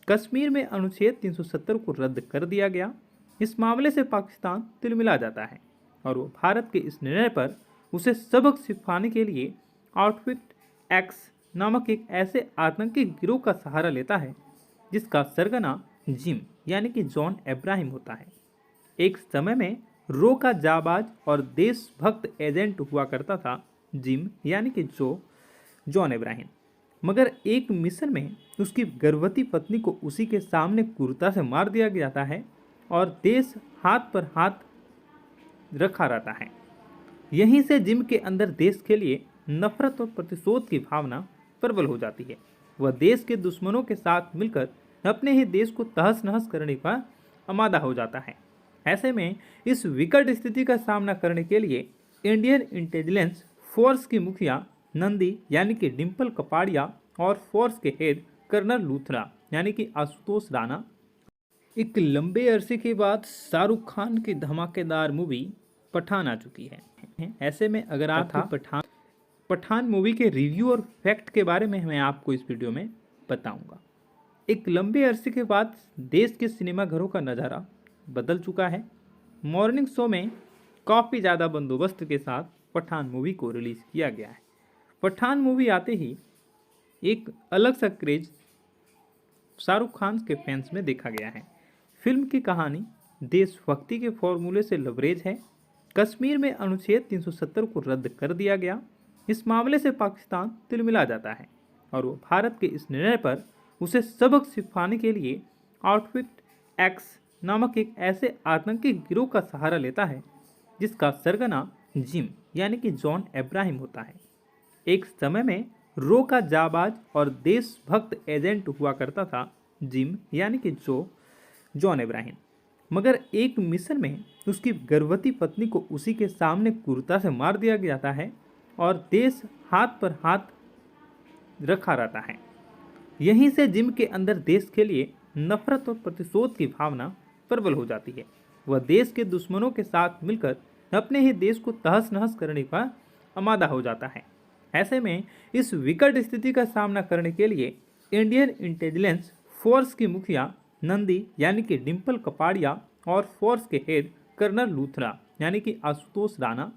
कश्मीर में अनुच्छेद 370 को रद्द कर दिया गया। इस मामले से पाकिस्तान तिलमिला जाता है और वो भारत के इस निर्णय पर उसे सबक सिखाने के लिए आउटफिट एक्स नामक एक ऐसे आतंकी गिरोह का सहारा लेता है जिसका सरगना जिम यानी कि जॉन अब्राहम होता है। एक समय में रो का जाबाज और देशभक्त एजेंट हुआ करता था जिम यानी कि जॉन अब्राहम, मगर एक मिशन में उसकी गर्भवती पत्नी को उसी के सामने क्रूरता से मार दिया जाता है और देश हाथ पर हाथ रखा रहता है। यहीं से जिम के अंदर देश के लिए नफरत और प्रतिशोध की भावना प्रबल हो जाती है। वह देश के दुश्मनों के साथ मिलकर अपने ही देश को तहस नहस करने का आमादा हो जाता है। ऐसे में इस विकट स्थिति का सामना करने के लिए इंडियन इंटेलिजेंस फोर्स की मुखिया नंदी यानी कि डिम्पल कपाड़िया और फोर्स के हेड कर्नल लूथरा यानी कि आशुतोष राणा एक लंबे अरसे के बाद शाहरुख खान की धमाकेदार मूवी पठान आ चुकी है। ऐसे में अगर आप पठान मूवी के रिव्यू और फैक्ट के बारे में मैं आपको इस वीडियो में बताऊंगा। एक लंबे अरसे के बाद देश के सिनेमाघरों का नज़ारा बदल चुका है। मॉर्निंग शो में काफ़ी ज़्यादा बंदोबस्त के साथ पठान मूवी को रिलीज़ किया गया है। पठान मूवी आते ही एक अलग सा क्रेज शाहरुख खान के फैंस में देखा गया है। फिल्म की कहानी देशभक्ति के फॉर्मूले से लबरेज है। कश्मीर में अनुच्छेद 370 को रद्द कर दिया गया। इस मामले से पाकिस्तान तिलमिला जाता है और वो भारत के इस निर्णय पर उसे सबक सिखाने के लिए आउटफिट एक्स नामक एक ऐसे आतंकी गिरोह का सहारा लेता है जिसका सरगना जिम यानी कि जॉन इब्राहिम होता है। एक समय में रो का जाबाज और देशभक्त एजेंट हुआ करता था जिम यानी कि जॉन इब्राहिम, मगर एक मिशन में उसकी गर्भवती पत्नी को उसी के सामने क्रूरता से मार दिया जाता है और देश हाथ पर हाथ रखा रहता है। यहीं से जिम के अंदर देश के लिए नफरत और प्रतिशोध की भावना प्रबल हो जाती है। वह देश के दुश्मनों के साथ मिलकर अपने ही देश को तहस नहस करने का आमादा हो जाता है। ऐसे में इस विकट स्थिति का सामना करने के लिए इंडियन इंटेलिजेंस फोर्स की मुखिया नंदी यानी कि डिम्पल कपाड़िया और फोर्स के हेड कर्नल लूथरा यानी कि आशुतोष राणा